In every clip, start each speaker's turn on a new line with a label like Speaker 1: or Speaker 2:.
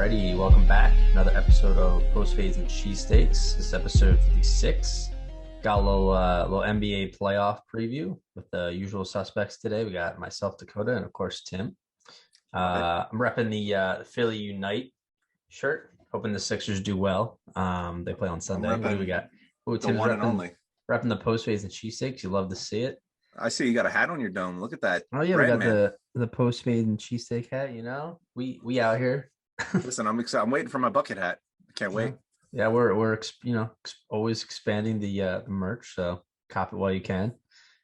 Speaker 1: Alrighty, welcome back. Another episode of Post-Fades Cheesesteaks. This is episode 56. Got a little NBA playoff preview with the usual suspects today. We got myself, Dakota, and of course Tim. I'm repping the Philly Unite shirt. Hoping the Sixers do well. They play on Sunday. What do we got?
Speaker 2: Ooh, Tim's one and only.
Speaker 1: Repping the Post-Fades and Cheesesteaks. You love to see it.
Speaker 2: I see you got a hat on your dome. Look at that.
Speaker 1: Oh yeah, we got the Post-Fades and Cheesesteak hat. You know, we out here.
Speaker 2: Listen, I'm excited. I'm waiting for my bucket hat. I can't wait.
Speaker 1: Yeah, we're always expanding the merch, so cop it while you can.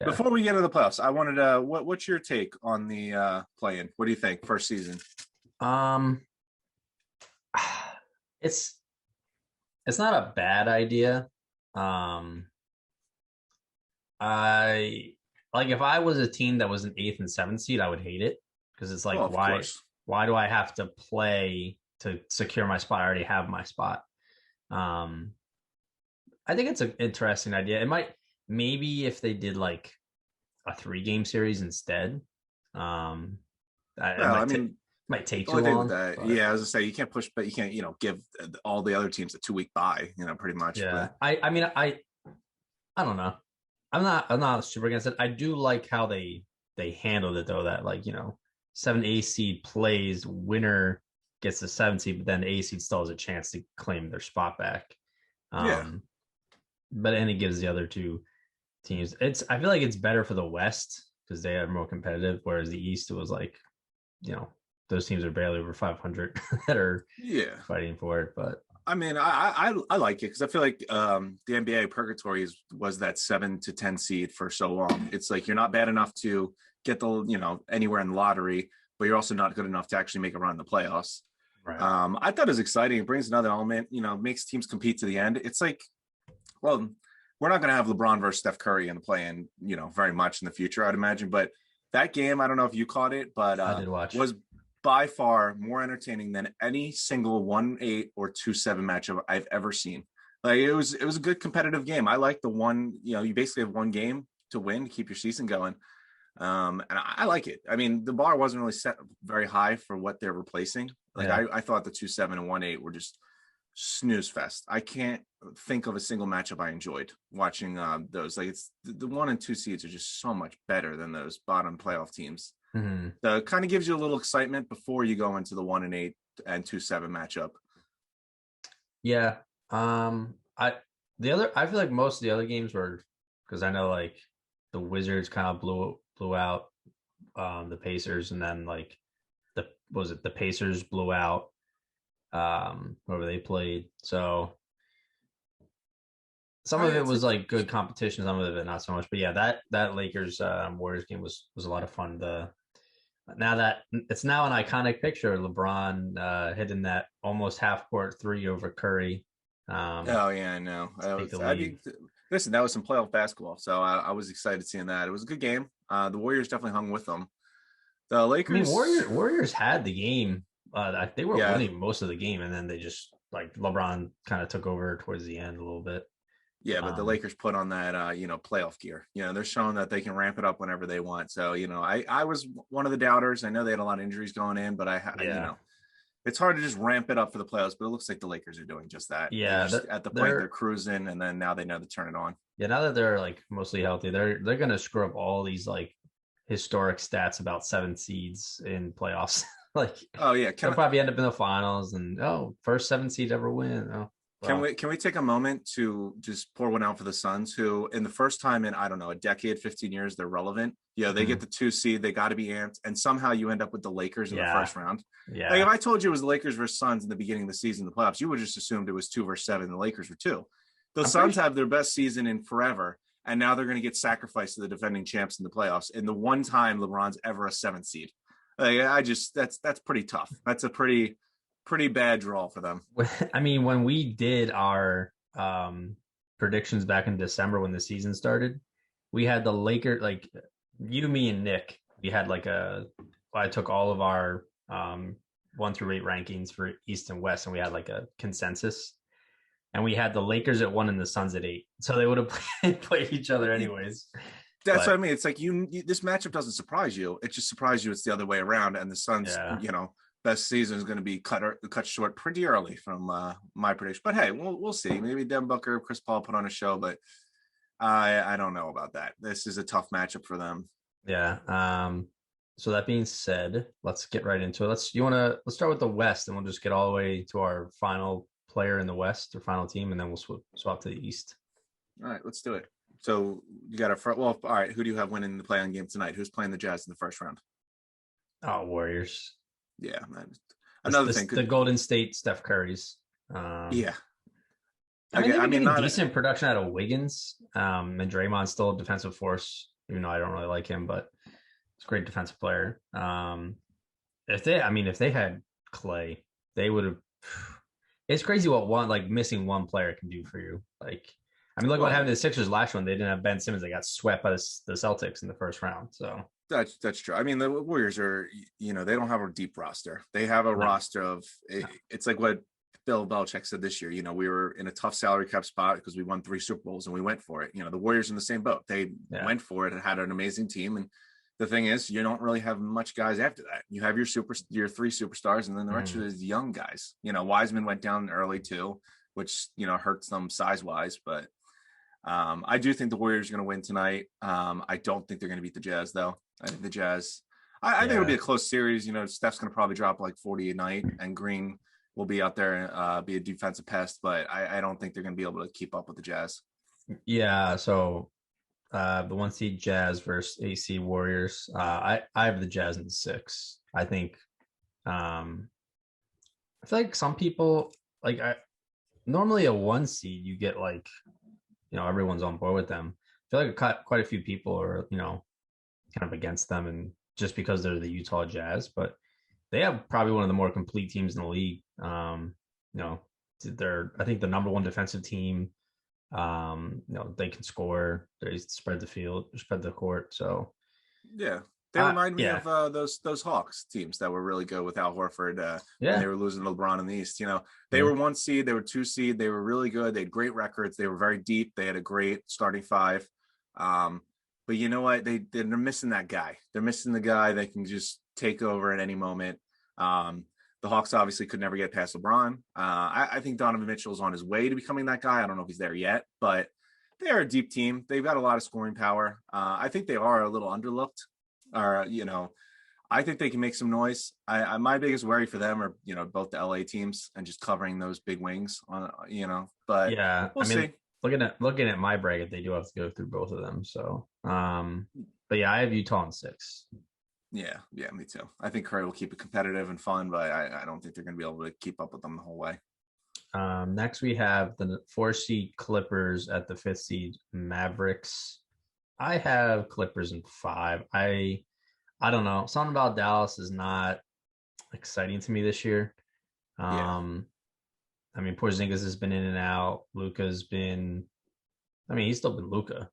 Speaker 1: Yeah.
Speaker 2: Before we get into the playoffs, I wanted what's your take on the play-in? What do you think first season?
Speaker 1: It's not a bad idea. I like if I was a team that was an 8th and 7th seed, I would hate it because it's like why do I have to play to secure my spot? I already have my spot. I think it's an interesting idea. It maybe if they did like a 3-game series instead. It might take too long.
Speaker 2: Yeah, I was gonna say you can't push, but you can't give all the other teams a 2-week bye. Pretty much.
Speaker 1: Yeah, but. I don't know. I'm not super against it. I do like how they handled it though. That 7A seed plays, winner gets the 7 seed, but then the A seed still has a chance to claim their spot back. But then it gives the other two teams. I feel like it's better for the West because they are more competitive, whereas the East it was like, those teams are barely over 500 that are fighting for it. But
Speaker 2: I mean, I like it because I feel like the NBA purgatory was that 7 to 10 seed for so long. It's like you're not bad enough to get the anywhere in the lottery, but you're also not good enough to actually make a run in the playoffs.
Speaker 1: Right.
Speaker 2: I thought it was exciting. It brings another element, makes teams compete to the end. It's like, well, we're not going to have LeBron versus Steph Curry in the play-in, very much in the future, I'd imagine. But that game, I don't know if you caught it, but
Speaker 1: I did watch.
Speaker 2: Was by far more entertaining than any single 1-8 or 2-7 matchup I've ever seen. Like it was a good competitive game. I like the one, you basically have one game to win to keep your season going. And I like it. I mean, the bar wasn't really set very high for what they're replacing. Like I thought the 2-7 and 1-8 were just snooze fest. I can't think of a single matchup I enjoyed watching those. Like it's the 1 and 2 seeds are just so much better than those bottom playoff teams.
Speaker 1: Mm-hmm.
Speaker 2: So it kind of gives you a little excitement before you go into the 1 and 8 and 2-7 matchup.
Speaker 1: Yeah. I feel like most of the other games were because I know like the Wizards kind of blew out the Pacers, and then like the Pacers blew out whoever they played. So some of it was like good competition, some of it not so much. But yeah, that Lakers Warriors game was a lot of fun. Now that it's now an iconic picture, LeBron hitting that almost half court 3 over Curry.
Speaker 2: I know. Listen, that was some playoff basketball, so I was excited seeing that. It was a good game. The Warriors definitely hung with them. The Lakers,
Speaker 1: Warriors had the game. They were winning most of the game, and then they just like LeBron kind of took over towards the end a little bit.
Speaker 2: Yeah, but the Lakers put on that playoff gear. They're showing that they can ramp it up whenever they want. So I was one of the doubters. I know they had a lot of injuries going in, but it's hard to just ramp it up for the playoffs. But it looks like the Lakers are doing just that.
Speaker 1: Yeah,
Speaker 2: at the point they're cruising, and then now they know to turn it on.
Speaker 1: Yeah, now that they're like mostly healthy, they're gonna screw up all these like historic stats about 7 seeds in playoffs. Like, they'll probably end up in the finals, and first 7 seed ever win. Oh.
Speaker 2: Wow. Can we take a moment to just pour one out for the Suns, who in the first time in, I don't know, a decade, 15 years, they're relevant. They get the 2 seed, they got to be amped. And somehow you end up with the Lakers in the first round.
Speaker 1: Yeah.
Speaker 2: Like if I told you it was the Lakers versus Suns in the beginning of the season, the playoffs, you would just assumed it was 2 versus 7. The Lakers were 2. The Suns have their best season in forever. And now they're going to get sacrificed to the defending champs in the playoffs. In the one time LeBron's ever a 7th seed. That's pretty tough. That's a pretty bad draw for them.
Speaker 1: I mean, when we did our predictions back in December when the season started, we had the Lakers, like you, me, and Nick. We had I took all of our 1 through 8 rankings for East and West, and we had like a consensus. And we had the Lakers at 1 and the Suns at 8, so they would have played each other anyways.
Speaker 2: That's what I mean. It's like this matchup doesn't surprise you. It just surprised you. It's the other way around, and the Suns, best season is going to be cut short pretty early from my prediction. But hey, we'll see. Maybe Devin Booker, Chris Paul put on a show, but I don't know about that. This is a tough matchup for them.
Speaker 1: Yeah. So that being said, let's get right into it. Let's start with the West, and we'll just get all the way to our final player in the West, or final team, and then we'll swap to the East.
Speaker 2: All right, let's do it. So you got all right. Who do you have winning the play-in game tonight? Who's playing the Jazz in the first round?
Speaker 1: Oh, Warriors.
Speaker 2: Yeah. Another thing,
Speaker 1: the Golden State Steph Curry's.
Speaker 2: Yeah.
Speaker 1: I mean, they've been getting decent production out of Wiggins. And Draymond's still a defensive force, even though I don't really like him, but it's a great defensive player. If they had Clay, they would have. It's crazy what missing one player can do for you. Look what happened to the Sixers last one. They didn't have Ben Simmons. They got swept by the Celtics in the first round. So
Speaker 2: that's true. I mean, the Warriors are, they don't have a deep roster. They have a roster of. It's like what Bill Belichick said this year. We were in a tough salary cap spot because we won 3 Super Bowls and we went for it. The Warriors in the same boat. They went for it and had an amazing team. And the thing is, you don't really have much guys after that. You have your 3 superstars, and then the rest of it is young guys. Wiseman went down early too, which hurts them size wise. But I do think the Warriors are going to win tonight. I don't think they're going to beat the Jazz though. I think the Jazz. I think it'll be a close series. Steph's going to probably drop like 40 a night, and Green will be out there and be a defensive pest. But I don't think they're going to be able to keep up with the Jazz.
Speaker 1: Yeah. So the 1 seed Jazz versus 8 seed Warriors. I have the Jazz in 6. I think. I feel like some people normally a 1 seed you get everyone's on board with them. I feel like quite a few people are kind of against them, and just because they're the Utah Jazz, but they have probably one of the more complete teams in the league. They're I think the number 1 defensive team. They can score. They spread the court. So
Speaker 2: yeah, they remind me of those Hawks teams that were really good with Al Horford. When they were losing to LeBron in the East. They were 1 seed, they were 2 seed. They were really good. They had great records. They were very deep. They had a great starting 5. But you know what? They're missing that guy. They're missing the guy that can just take over at any moment. The Hawks obviously could never get past LeBron. I think Donovan Mitchell is on his way to becoming that guy. I don't know if he's there yet, but they are a deep team. They've got a lot of scoring power. I think they are a little underlooked. I think they can make some noise. My biggest worry for them are, both the LA teams and just covering those big wings but
Speaker 1: yeah,
Speaker 2: we'll see.
Speaker 1: Looking at my bracket, they do have to go through both of them. So, but yeah, I have Utah in 6.
Speaker 2: Yeah, me too. I think Curry will keep it competitive and fun, but I don't think they're going to be able to keep up with them the whole way.
Speaker 1: Next, we have the 4 seed Clippers at the 5th seed Mavericks. I have Clippers in 5. I don't know. Something about Dallas is not exciting to me this year. Porzingis has been in and out. Luka's been. He's still been Luka.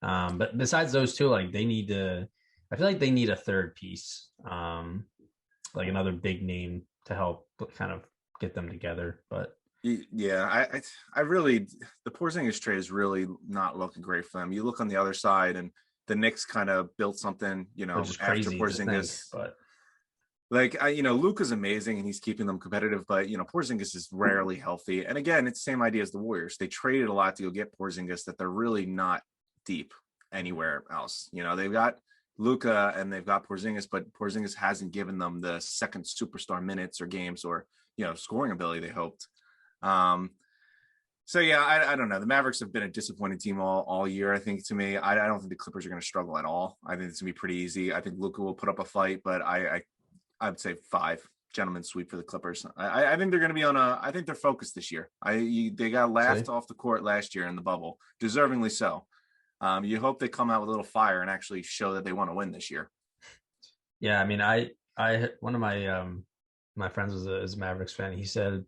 Speaker 1: But besides those two, they need to. I feel like they need a third piece, another big name to help kind of get them together. But
Speaker 2: yeah, I really, the Porzingis trade is really not looking great for them. You look on the other side, and the Knicks kind of built something, after Porzingis. But Luka's amazing and he's keeping them competitive, but Porzingis is rarely healthy. And again, it's the same idea as the Warriors. They traded a lot to go get Porzingis, that they're really not deep anywhere else. They've got Luka and they've got Porzingis, but Porzingis hasn't given them the second superstar minutes or games or scoring ability they hoped. So yeah, I don't know. The Mavericks have been a disappointing team all year. I think to me, I don't think the Clippers are going to struggle at all. I think it's going to be pretty easy. I think Luka will put up a fight, but I would say 5 gentlemen sweep for the Clippers. I think they're going to be I think they're focused this year. They got laughed off the court last year in the bubble, deservingly so. You hope they come out with a little fire and actually show that they want to win this year.
Speaker 1: Yeah, I one of my friends is a Mavericks fan. He said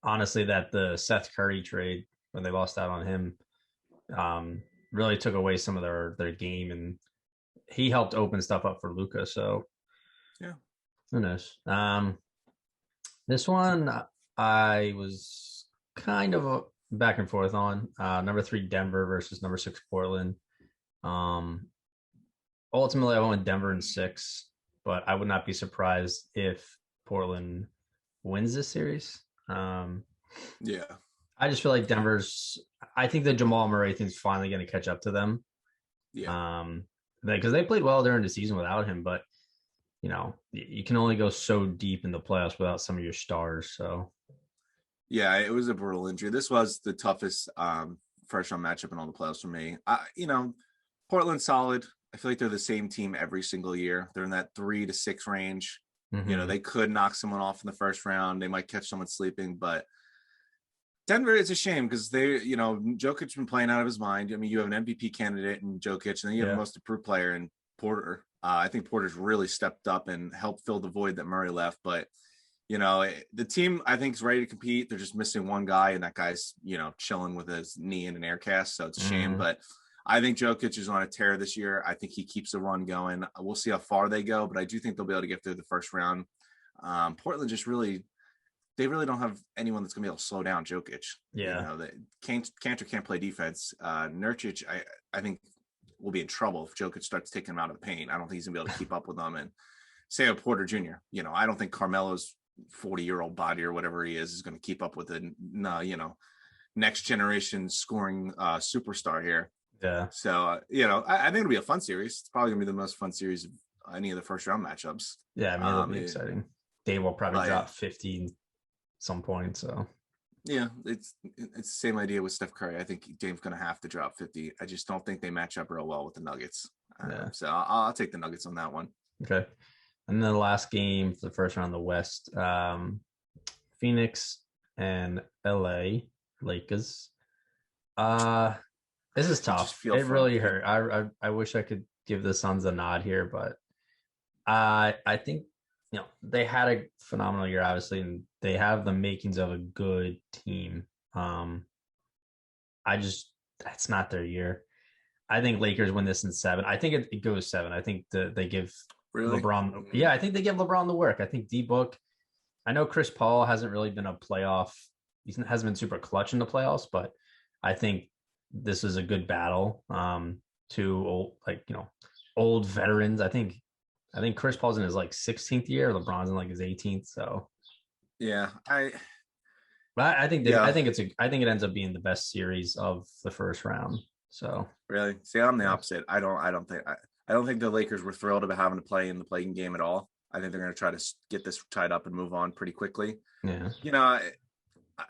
Speaker 1: honestly that the Seth Curry trade, when they lost out on him, really took away some of their game, and he helped open stuff up for Luka. So
Speaker 2: yeah,
Speaker 1: who knows? This one I was kind of back and forth on. Number 3 Denver versus number 6 Portland. Ultimately I went with Denver in 6, but I would not be surprised if Portland wins this series.
Speaker 2: Yeah.
Speaker 1: I just feel like Denver's. I think the Jamal Murray thing's finally going to catch up to them.
Speaker 2: Yeah.
Speaker 1: Because they played well during the season without him, but you can only go so deep in the playoffs without some of your stars. So
Speaker 2: Yeah, it was a brutal injury. This was the toughest first round matchup in all the playoffs for me. Portland's solid. I feel like they're the same team every single year. They're in that 3 to 6 range.
Speaker 1: mm-hmm.
Speaker 2: They could knock someone off in the first round. They might catch someone sleeping, but Denver is a shame because Jokic's been playing out of his mind. I mean, you have an MVP candidate in Jokic, and then you have the most improved player in Porter. I think Porter's really stepped up and helped fill the void that Murray left. But, the team, I think, is ready to compete. They're just missing one guy, and that guy's, chilling with his knee in an air cast. So it's a shame. But I think Jokic is on a tear this year. I think he keeps the run going. We'll see how far they go, but I do think they'll be able to get through the first round. Portland just they really don't have anyone that's going to be able to slow down Jokic.
Speaker 1: Yeah.
Speaker 2: Cantor can't play defense. Nurkic, I think, will be in trouble if Jokic starts taking him out of the paint. I don't think he's going to be able to keep up with them. And say of Porter Jr., I don't think Carmelo's 40-year-old body or whatever he is going to keep up with the, next generation scoring superstar here.
Speaker 1: Yeah.
Speaker 2: So, I think it'll be a fun series. It's probably going to be the most fun series of any of the first round matchups.
Speaker 1: Yeah, I mean, it'll be exciting. Dave will probably drop 50 some point. So
Speaker 2: yeah, it's the same idea with Steph Curry. I think Dame's going to have to drop 50. I just don't think they match up real well with the Nuggets. So I'll take the Nuggets on that one.
Speaker 1: Okay. And then the last game for the first round of the West, Phoenix and LA Lakers. This is tough. It really hurt. I wish I could give the Suns a nod here, but I think they had a phenomenal year, obviously, and they have the makings of a good team. That's not their year. I think Lakers win this in 7. I think it goes 7. I think they give LeBron. Yeah, I think they give LeBron the work. I think D-Book. I know Chris Paul hasn't really been a playoff. He hasn't been super clutch in the playoffs, but I think this is a good battle. To old veterans. I think Chris Paul's in his 16th year. LeBron's in his 18th. So
Speaker 2: yeah,
Speaker 1: I think it ends up being the best series of the first round. So
Speaker 2: really, see, I'm the opposite. I don't think the Lakers were thrilled about having to play in the play-in game at all. I think they're going to try to get this tied up and move on pretty quickly.
Speaker 1: Yeah.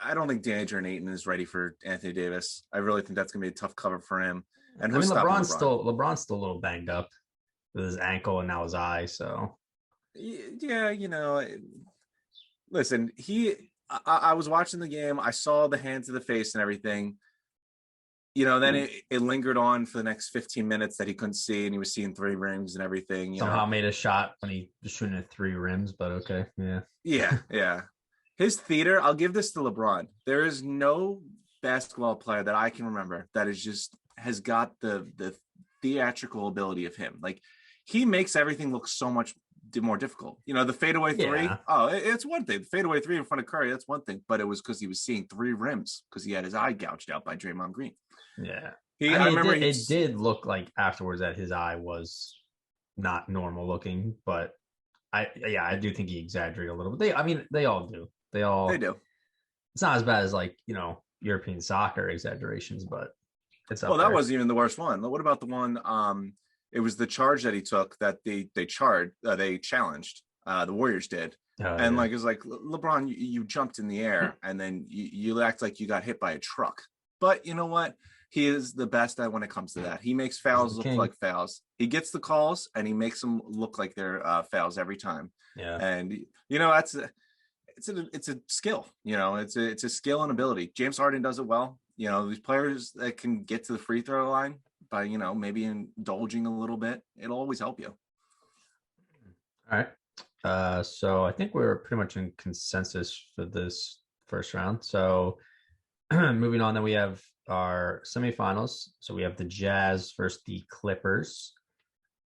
Speaker 2: I don't think DeAndre Ayton is ready for Anthony Davis. I really think that's going to be a tough cover for him. And
Speaker 1: LeBron's still a little banged up with his ankle and now his eye. So
Speaker 2: yeah, listen, I was watching the game. I saw the hand to the face and everything. Then it lingered on for the next 15 minutes that he couldn't see, and he was seeing 3 rims and everything.
Speaker 1: Somehow made a shot when he was shooting at 3 rims, but okay. Yeah.
Speaker 2: Yeah. His theater, I'll give this to LeBron. There is no basketball player that I can remember that has got the theatrical ability of him. He makes everything look so much more difficult. The fadeaway 3. Yeah. Oh, it's one thing. The fadeaway 3 in front of Curry, that's one thing. But it was because he was seeing 3 rims because he had his eye gouged out by Draymond Green.
Speaker 1: Yeah. I remember it did look like afterwards that his eye was not normal looking, but I do think he exaggerated a little bit. They all do. They do. It's not as bad as European soccer exaggerations, but it's up
Speaker 2: that wasn't even the worst one. What about the one? It was the charge that he took that they challenged. The Warriors did, and it was LeBron, you jumped in the air and then you act like you got hit by a truck. But you know what? He is the best at when it comes to that. He makes fouls look like fouls. He gets the calls and he makes them look like they're fouls every time.
Speaker 1: Yeah,
Speaker 2: and it's a skill. It's a skill and ability. James Harden does it well. These players that can get to the free throw line by maybe indulging a little bit, it'll always help you.
Speaker 1: All right. So I think we're pretty much in consensus for this first round. So moving on, then we have our semifinals. So we have the Jazz versus the Clippers.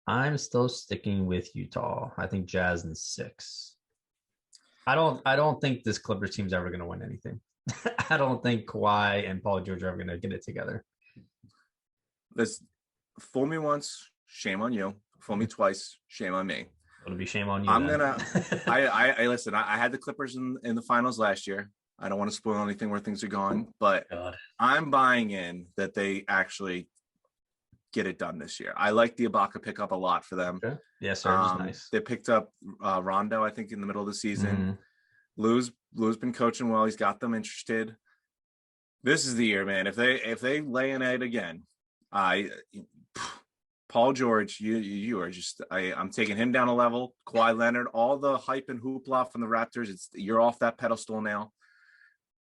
Speaker 1: I'm still sticking with Utah. I think Jazz in 6. I don't think this Clippers team's ever going to win anything. I don't think Kawhi and Paul George are ever going to get it together.
Speaker 2: Fool me once, shame on you. Fool me twice, shame on me.
Speaker 1: It'll be shame on you.
Speaker 2: I'm
Speaker 1: then.
Speaker 2: gonna. I listen. I had the Clippers in the finals last year. I don't want to spoil anything where things are going, but
Speaker 1: God.
Speaker 2: I'm buying in that they actually get it done this year. I like the Ibaka pickup a lot for them.
Speaker 1: Okay. Yeah, Serge is nice.
Speaker 2: They picked up Rondo, I think, in the middle of the season.
Speaker 1: Mm-hmm.
Speaker 2: Lou's been coaching well. He's got them interested. This is the year, man. If they lay an egg again, Paul George, you are just I'm taking him down a level. Kawhi Leonard, all the hype and hoopla from the Raptors, you're off that pedestal now.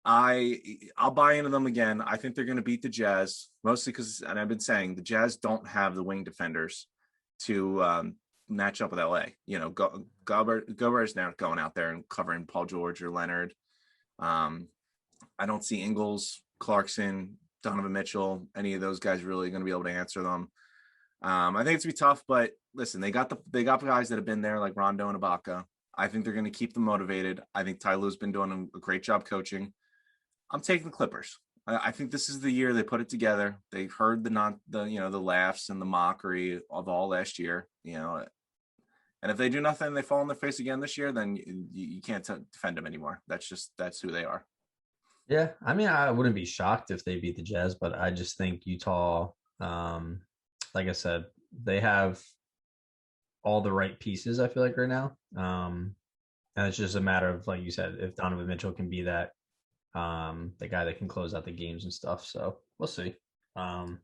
Speaker 2: I'll buy into them again. I think they're going to beat the Jazz, mostly because, and I've been saying, the Jazz don't have the wing defenders to match up with LA. You know, Gobert is now going out there and covering Paul George or Leonard. I don't see Ingles, Clarkson, Donovan Mitchell, any of those guys really going to be able to answer them. I think it's gonna be tough, but listen, they got guys that have been there like Rondo and Ibaka. I think they're going to keep them motivated. I think Ty Lue's been doing a great job coaching. I'm taking the Clippers. I think this is the year they put it together. They heard the laughs and the mockery of all last year, and if they do nothing, they fall on their face again this year, then you can't defend them anymore. That's who they are.
Speaker 1: Yeah, I mean, I wouldn't be shocked if they beat the Jazz, but I just think Utah, like I said, they have all the right pieces, I feel like, right now. And it's just a matter of, like you said, if Donovan Mitchell can be that the guy that can close out the games and stuff. So we'll see. And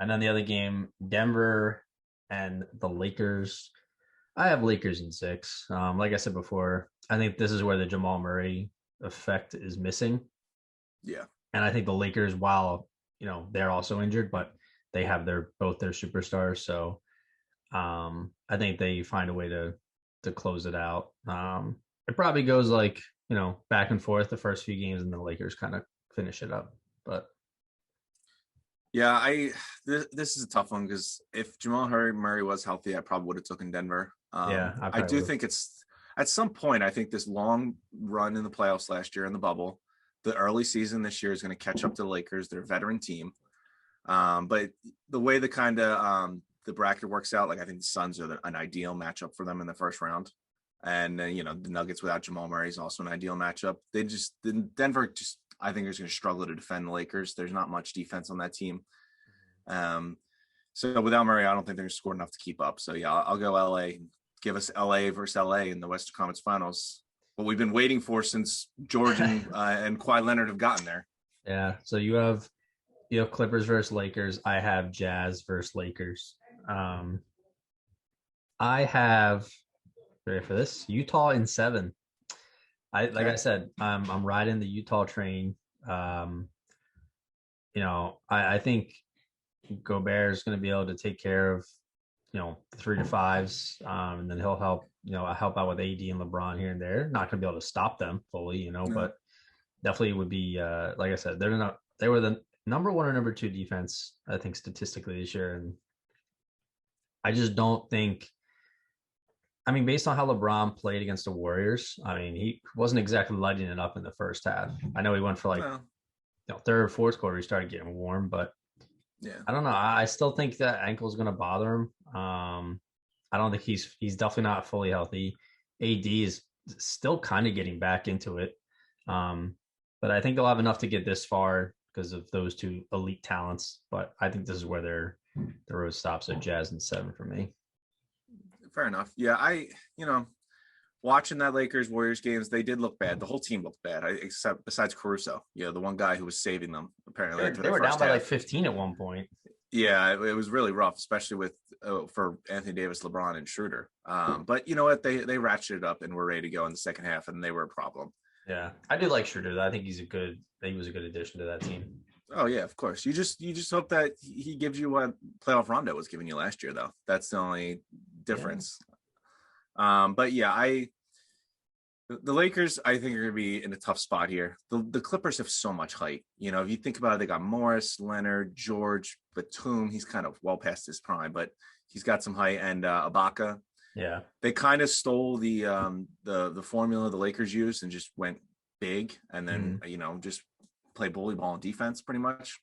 Speaker 1: then the other game, Denver and the Lakers. I have Lakers in 6. Like I said before, I think this is where the Jamal Murray effect is missing.
Speaker 2: Yeah.
Speaker 1: And I think the Lakers, while, they're also injured, but they have both their superstars. So I think they find a way to close it out. It probably goes like, back and forth the first few games, and the Lakers kind of finish it up. But
Speaker 2: yeah, this is a tough one because if Jamal Murray was healthy, I probably would have taken Denver. I do think it's at some point. I think this long run in the playoffs last year in the bubble, the early season this year is going to catch up to the Lakers. They're a veteran team, but the way the bracket works out, like I think the Suns are an ideal matchup for them in the first round. And the Nuggets without Jamal Murray is also an ideal matchup. Denver just, I think, is going to struggle to defend the Lakers. There's not much defense on that team. So without Murray, I don't think they're going to score enough to keep up. So yeah, I'll go LA. Give us LA versus LA in the Western Conference Finals. What we've been waiting for since George and Kawhi Leonard have gotten there.
Speaker 1: Yeah. So you have Clippers versus Lakers. I have Jazz versus Lakers. I have, ready for this, Utah in 7. I said, I'm riding the Utah train. I think Gobert is going to be able to take care of, the 3 to 5s, and then he'll help out with AD and LeBron here and there. Not going to be able to stop them fully, but definitely would be, like I said, they were the number 1 or number 2 defense, I think, statistically this year. And I just don't think, based on how LeBron played against the Warriors, he wasn't exactly lighting it up in the first half. I know he went for third or fourth quarter, he started getting warm, but yeah, I don't know. I still think that ankle is going to bother him. I don't think he's definitely not fully healthy. AD is still kind of getting back into it. But I think they'll have enough to get this far because of those 2 elite talents. But I think this is where the road stops at Jazz in 7 for me.
Speaker 2: Fair enough. Yeah, watching that Lakers Warriors games, they did look bad. The whole team looked bad, except besides Caruso. The one guy who was saving them. Apparently,
Speaker 1: they were down by like 15 at one point.
Speaker 2: Yeah, it was really rough, especially with for Anthony Davis, LeBron, and Schroeder. But you know what? They ratcheted up and were ready to go in the second half, and they were a problem.
Speaker 1: Yeah, I do like Schroeder. I think he was a good addition to that team.
Speaker 2: Oh yeah, of course. You just hope that he gives you what playoff Rondo was giving you last year, though. That's the only difference. Yeah. But yeah, the Lakers, I think, are going to be in a tough spot here. The Clippers have so much height. If you think about it, they got Morris, Leonard, George, Batum. He's kind of well past his prime, but he's got some height, and Ibaka.
Speaker 1: Yeah,
Speaker 2: they kind of stole the formula the Lakers used and just went big, and then just play bully ball on defense pretty much.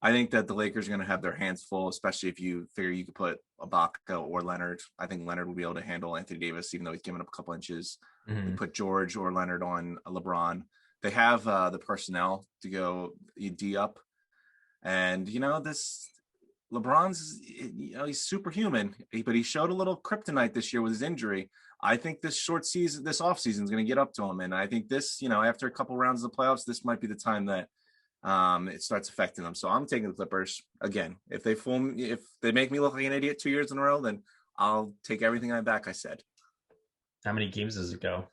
Speaker 2: I think that the Lakers are going to have their hands full, especially if you figure you could put Ibaka or Leonard. I think Leonard will be able to handle Anthony Davis, even though he's given up a couple inches. You
Speaker 1: Mm-hmm.
Speaker 2: put George or Leonard on LeBron. They have the personnel to go D up. And, this LeBron's, he's superhuman, but he showed a little kryptonite this year with his injury. I think this offseason is going to get up to him. And I think this, after a couple rounds of the playoffs, this might be the time that it starts affecting them. So I'm taking the Clippers again. If they make me look like an idiot 2 years in a row, then I'll take everything I said.
Speaker 1: How many games does it go?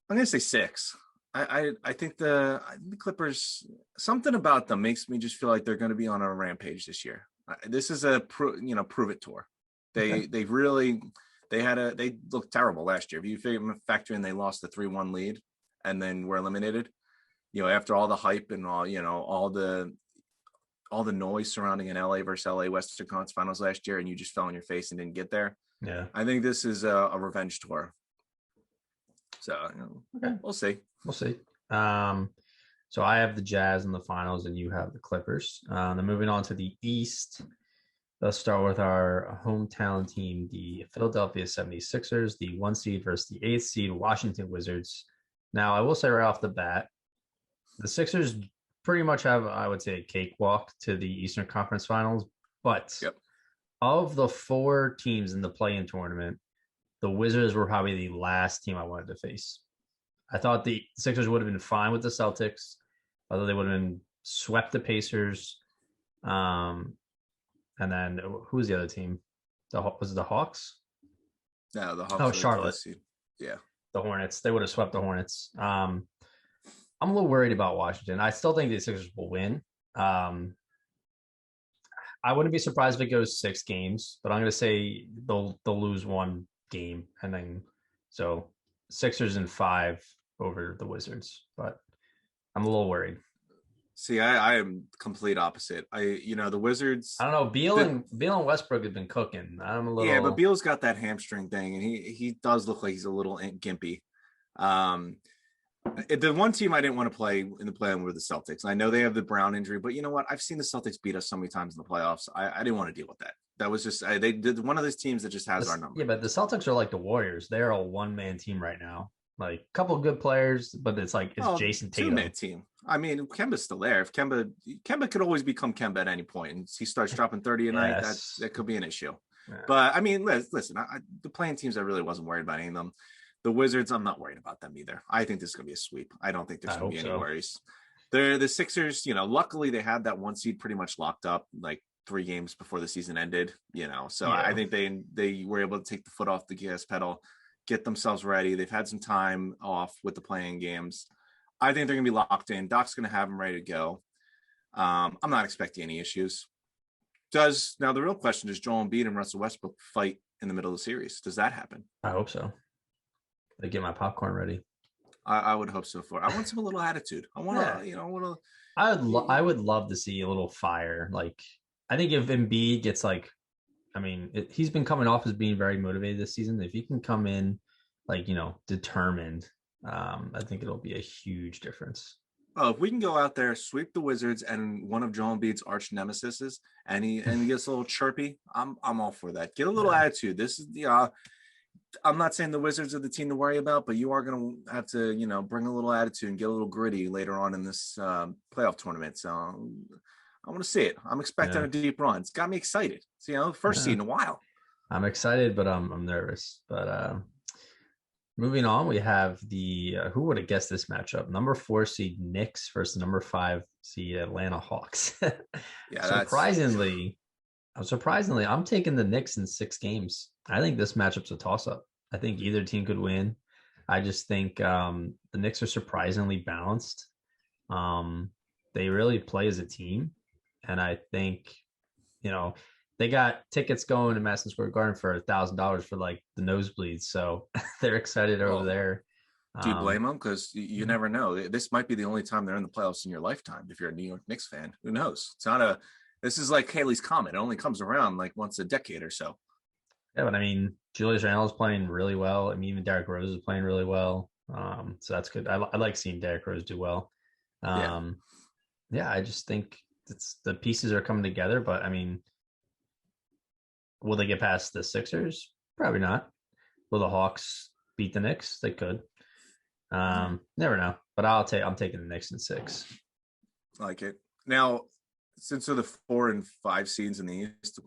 Speaker 2: I'm gonna say 6. I think the Clippers, something about them makes me just feel like they're going to be on a rampage this year. This is a prove it tour. They looked terrible last year. If you factor in they lost the 3-1 lead and then were eliminated. After all the hype and all the noise surrounding an LA versus LA Western Conference Finals last year, and you just fell on your face and didn't get there.
Speaker 1: Yeah,
Speaker 2: I think this is a revenge tour. So
Speaker 1: okay.
Speaker 2: We'll see.
Speaker 1: So I have the Jazz in the finals, and you have the Clippers. Then moving on to the East, let's start with our hometown team, the Philadelphia 76ers, the 1 seed versus the 8th seed Washington Wizards. Now, I will say right off the bat, the Sixers pretty much have, I would say, a cakewalk to the Eastern Conference Finals. But of the 4 teams in the play-in tournament, the Wizards were probably the last team I wanted to face. I thought the Sixers would have been fine with the Celtics, although they would have been swept the Pacers. And then who was the other team? Was it the Hawks?
Speaker 2: No, the Hawks.
Speaker 1: Oh, Charlotte.
Speaker 2: Yeah.
Speaker 1: The Hornets. They would have swept the Hornets. I'm a little worried about Washington. I still think the Sixers will win. I wouldn't be surprised if it goes 6 games, but I'm going to say they'll lose 1 game, and then so Sixers in 5 over the Wizards. But I'm a little worried.
Speaker 2: See, I am complete opposite. The Wizards.
Speaker 1: I don't know. Beal and Westbrook have been cooking. I'm a little.
Speaker 2: Yeah, but Beal's got that hamstring thing, and he does look like he's a little gimpy. The one team I didn't want to play in the play-in were the Celtics. I know they have the Brown injury, but you know what? I've seen the Celtics beat us so many times in the playoffs. I didn't want to deal with that. That was just they did one of those teams that just has our number.
Speaker 1: Yeah, but the Celtics are like the Warriors. They're a one-man team right now. Like a couple of good players, but it's Jason Tatum.
Speaker 2: 2-man team. I mean, Kemba's still there. If Kemba could always become Kemba at any point, and he starts dropping 30 a night, that could be an issue. Yeah. But I mean, listen, the playing teams, I really wasn't worried about any of them. The Wizards, I'm not worried about them either. I think this is going to be a sweep. I don't think there's going to be any worries. The Sixers, luckily they had that 1 seed pretty much locked up like 3 games before the season ended, so yeah. I think they were able to take the foot off the gas pedal, get themselves ready. They've had some time off with the playing games. I think they're going to be locked in. Doc's going to have them ready to go. I'm not expecting any issues. Now the real question is Joel Embiid and Russell Westbrook fight in the middle of the series. Does that happen?
Speaker 1: I hope so. I get my popcorn ready.
Speaker 2: I would hope so. I want a little attitude. I want to,
Speaker 1: I would love to see a little fire. Like, I think if Embiid gets he's been coming off as being very motivated this season. If he can come in, determined, I think it'll be a huge difference.
Speaker 2: Oh, if we can go out there, sweep the Wizards and one of Joel Embiid's arch nemesises, and he gets a little chirpy, I'm all for that. Get a little attitude. This is I'm not saying the Wizards are the team to worry about, but you are going to have to, bring a little attitude and get a little gritty later on in this playoff tournament. So I want to see it. I'm expecting a deep run. It's got me excited. So, first seed in a while.
Speaker 1: I'm excited, but I'm nervous. But moving on, we have the who would have guessed this matchup? Number 4 seed Knicks versus number 5 seed Atlanta Hawks. Surprisingly, I'm taking the Knicks in 6 games. I think this matchup's a toss-up. I think either team could win. I just think the Knicks are surprisingly balanced. They really play as a team. And I think, they got tickets going to Madison Square Garden for $1,000 for the nosebleeds. So they're excited over there.
Speaker 2: Do you blame them? Because you never know. This might be the only time they're in the playoffs in your lifetime. If you're a New York Knicks fan, who knows? This is like Haley's Comet. It only comes around like once a decade or so.
Speaker 1: Yeah, but Julius Randle's playing really well. Even Derrick Rose is playing really well. So that's good. I like seeing Derrick Rose do well. Yeah, I just think the pieces are coming together. But I mean, will they get past the Sixers? Probably not. Will the Hawks beat the Knicks? They could. Never know. But I'm taking the Knicks in 6.
Speaker 2: Like it. Now, since they're the 4 and 5 seeds in the East,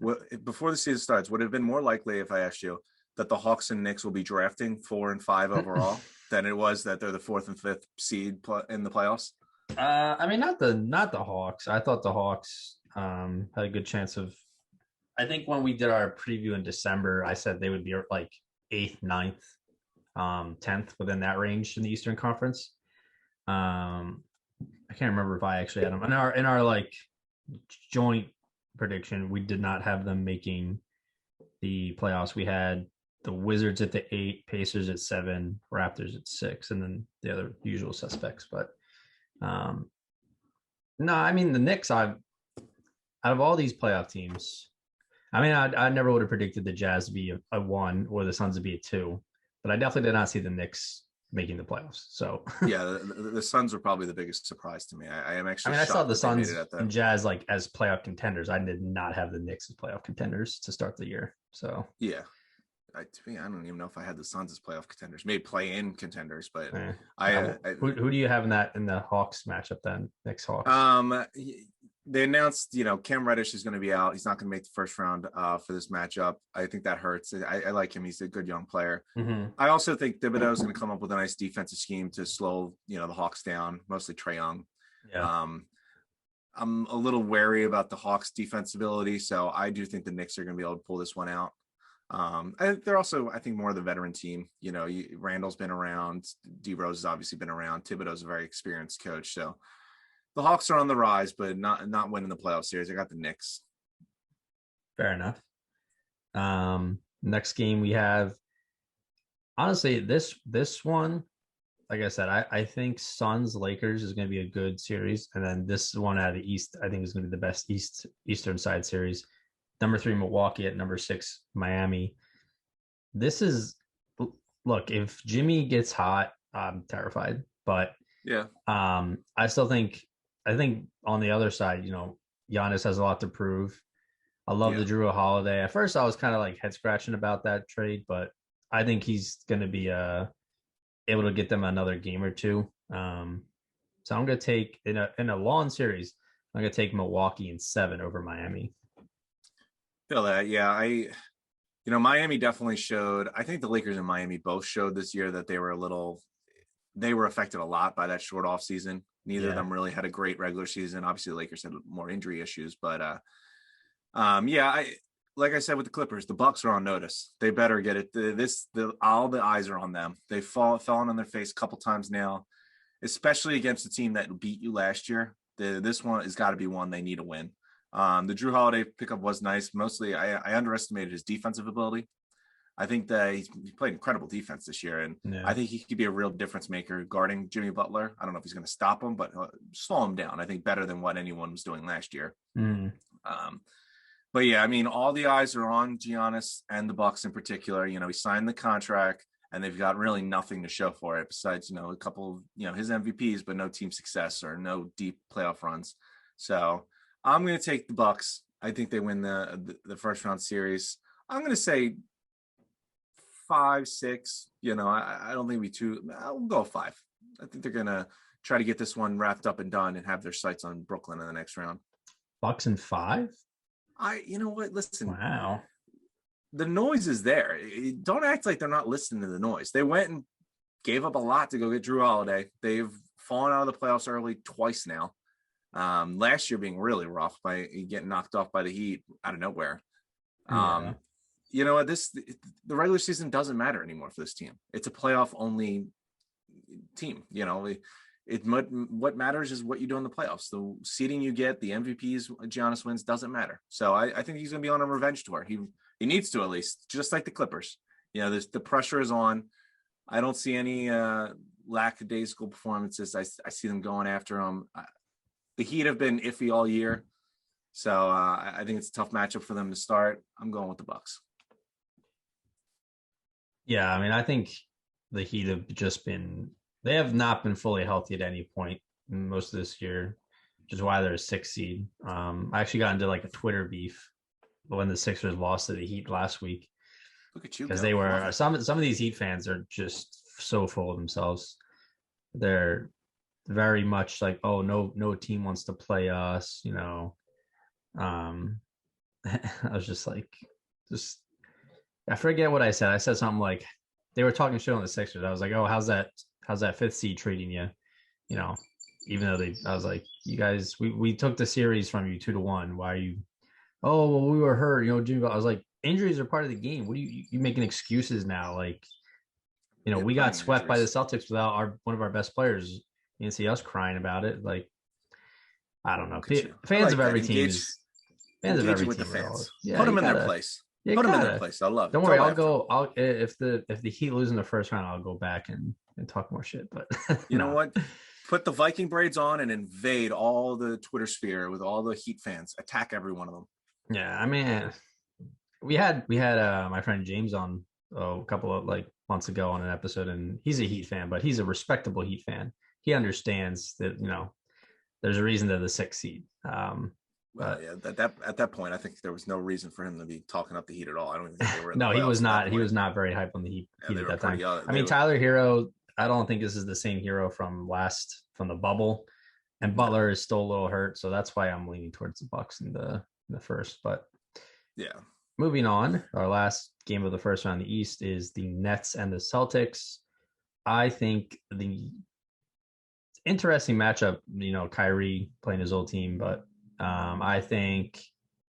Speaker 2: before the season starts, would it have been more likely if I asked you that the Hawks and Knicks will be drafting 4 and 5 overall than it was that they're the 4th and 5th seed in the playoffs?
Speaker 1: I mean, not the Hawks. I thought the Hawks had a good chance of. I think when we did our preview in December, I said they would be like 8th, 9th, 10th within that range in the Eastern Conference. I can't remember if I actually had them in our like joint prediction. We did not have them making the playoffs. We had the Wizards at the 8, Pacers at 7, Raptors at 6, and then the other usual suspects. But no, I mean the Knicks. Out of all these playoff teams, I mean I never would have predicted the Jazz to be a 1 or the Suns to be a 2, but I definitely did not see the Knicks making the playoffs. So
Speaker 2: yeah, the Suns were probably the biggest surprise to me. I am actually.
Speaker 1: I saw the Suns and Jazz like as playoff contenders. I did not have the Knicks as playoff contenders to start the year. So
Speaker 2: yeah, I don't even know if I had the Suns as playoff contenders. Maybe play-in contenders, but
Speaker 1: who do you have in the Hawks matchup then? Knicks Hawks.
Speaker 2: They announced, Cam Reddish is going to be out. He's not going to make the first round for this matchup. I think that hurts. I like him. He's a good young player.
Speaker 1: Mm-hmm.
Speaker 2: I also think Thibodeau is going to come up with a nice defensive scheme to slow, the Hawks down, mostly Trae Young.
Speaker 1: Yeah.
Speaker 2: I'm a little wary about the Hawks' defensibility, so I do think the Knicks are going to be able to pull this one out. They're also, I think, more of the veteran team. Randall's been around. D Rose has obviously been around. Thibodeau's a very experienced coach, so the Hawks are on the rise, but not winning the playoff series. I got the Knicks.
Speaker 1: Fair enough. Next game we have, honestly, this one, like I said, I think Suns Lakers is going to be a good series, and then this one out of the East, I think is going to be the best Eastern side series. Number 3 Milwaukee at number 6 Miami. This is, look, if Jimmy gets hot, I'm terrified, but
Speaker 2: yeah,
Speaker 1: I think on the other side, Giannis has a lot to prove. I love the Drew Holiday. At first, I was kind of like head scratching about that trade, but I think he's going to be able to get them another game or two. So I'm going to take in a long series. I'm going to take Milwaukee in 7 over Miami.
Speaker 2: Feel that, yeah. Miami definitely showed. I think the Lakers and Miami both showed this year that they were affected a lot by that short off season. Neither of them really had a great regular season. Obviously, the Lakers had more injury issues, but like I said with the Clippers, the Bucks are on notice. They better get it. All the eyes are on them. They've fallen on their face a couple times now, especially against a team that beat you last year. This one has got to be one they need to win. The Drew Holiday pickup was nice. Mostly, I underestimated his defensive ability. I think that he played incredible defense this year, and I think he could be a real difference maker guarding Jimmy Butler. I don't know if he's going to stop him, but slow him down. I think better than what anyone was doing last year.
Speaker 1: Mm.
Speaker 2: But yeah, I mean, all the eyes are on Giannis and the Bucks in particular. He signed the contract, and they've got really nothing to show for it besides, a couple, his MVPs, but no team success or no deep playoff runs. So I'm going to take the Bucks. I think they win the first round series. I'm going to say 5-6. I don't think I'll go 5. I think they're going to try to get this one wrapped up and done and have their sights on Brooklyn in the next round.
Speaker 1: Bucks in 5?
Speaker 2: You know what? Listen.
Speaker 1: Wow.
Speaker 2: The noise is there. Don't act like they're not listening to the noise. They went and gave up a lot to go get Drew Holiday. They've fallen out of the playoffs early twice now. Last year being really rough by getting knocked off by the Heat out of nowhere. You know what? The regular season doesn't matter anymore for this team. It's a playoff only team. What matters is what you do in the playoffs. The seeding you get, the MVPs Giannis wins doesn't matter. So I think he's going to be on a revenge tour. He needs to, at least, just like the Clippers. The pressure is on. I don't see any lackadaisical performances. I see them going after him. The Heat have been iffy all year. So I think it's a tough matchup for them to start. I'm going with the Bucks.
Speaker 1: Yeah, I mean, I think the Heat have just been – they have not been fully healthy at any point most of this year. which is why they're a 6 seed. I actually got into like a Twitter beef when the Sixers lost to the Heat last week
Speaker 2: Look at you
Speaker 1: because
Speaker 2: go.
Speaker 1: they
Speaker 2: Love
Speaker 1: were
Speaker 2: it.
Speaker 1: some of these Heat fans are just so full of themselves. They're very much like, oh, no team wants to play us, you know. I was just like, just I forget what I said. I said something like they were talking shit on the Sixers. I was like, oh, how's that 5th seed treating you? You know, even though I was like, you guys, we took the series from you 2-1. Why are you? Oh, well, we were hurt. You know, Jimmy. I was like, injuries are part of the game. What are you making excuses now? Like, you know,
Speaker 2: Yeah,
Speaker 1: we got
Speaker 2: plenty of
Speaker 1: swept by the
Speaker 2: injuries.
Speaker 1: Celtics without one of our best players. You didn't see us crying about it. Like, I don't know.
Speaker 2: Look at you. I
Speaker 1: Fans of
Speaker 2: like that.
Speaker 1: every team is fans of
Speaker 2: Engaging
Speaker 1: every
Speaker 2: with the
Speaker 1: team are all.
Speaker 2: fans.
Speaker 1: Yeah,
Speaker 2: Put
Speaker 1: you
Speaker 2: them in their
Speaker 1: gotta.
Speaker 2: place.
Speaker 1: You
Speaker 2: Put them in their
Speaker 1: gotta.
Speaker 2: place. I love it.
Speaker 1: Don't
Speaker 2: Throw
Speaker 1: worry, I'll
Speaker 2: after them.
Speaker 1: go. I'll if the Heat lose in the first round, I'll go back and talk more shit. But
Speaker 2: You know
Speaker 1: no,
Speaker 2: what? Put the Viking braids on and invade all the Twitter sphere with all the Heat fans. Attack every one of them.
Speaker 1: yeah, I mean, we had my friend James on a couple of like months ago on an episode, and he's a Heat fan, but he's a respectable Heat fan. He understands that there's a reason they're the 6th seed.
Speaker 2: Well,
Speaker 1: But
Speaker 2: yeah, that at that point, I think there was no reason for him to be talking up the Heat at all. I don't even think they were in the
Speaker 1: no, he was
Speaker 2: playoffs at that
Speaker 1: not. He
Speaker 2: point.
Speaker 1: was not very hype on the
Speaker 2: Yeah,
Speaker 1: Heat
Speaker 2: they
Speaker 1: at
Speaker 2: were
Speaker 1: that time.
Speaker 2: pretty.
Speaker 1: I mean, Tyler Hero. I don't think this is the same Hero from the bubble, and
Speaker 2: No,
Speaker 1: Butler is still a little hurt, so that's why I'm leaning towards the Bucks in the first. But
Speaker 2: yeah,
Speaker 1: moving on, our last game of the first round in the East is the Nets and the Celtics. I think the interesting matchup. Kyrie playing his old team, but I think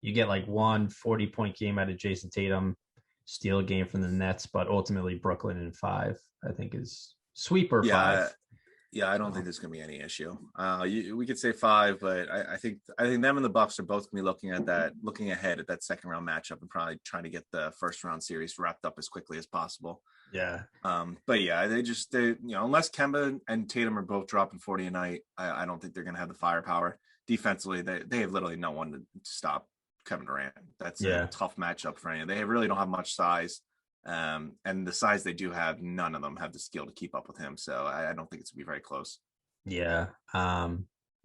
Speaker 1: you get like 1 40-point game out of Jason Tatum, steal a game from the Nets, but ultimately Brooklyn in 5, I think is sweeper
Speaker 2: yeah,
Speaker 1: 5.
Speaker 2: yeah. I don't think there's going to be any issue. We could say 5, but I think them and the Bucks are both going to be looking ahead at that second round matchup, and probably trying to get the first round series wrapped up as quickly as possible.
Speaker 1: Yeah.
Speaker 2: But yeah, unless Kemba and Tatum are both dropping 40 a night, I don't think they're going to have the firepower defensively. They have literally no one to stop Kevin Durant. That's a
Speaker 1: Yeah.
Speaker 2: tough matchup for any. They really don't have much size. And the size they do have, none of them have the skill to keep up with him. So I don't think it's going to be very close.
Speaker 1: Yeah.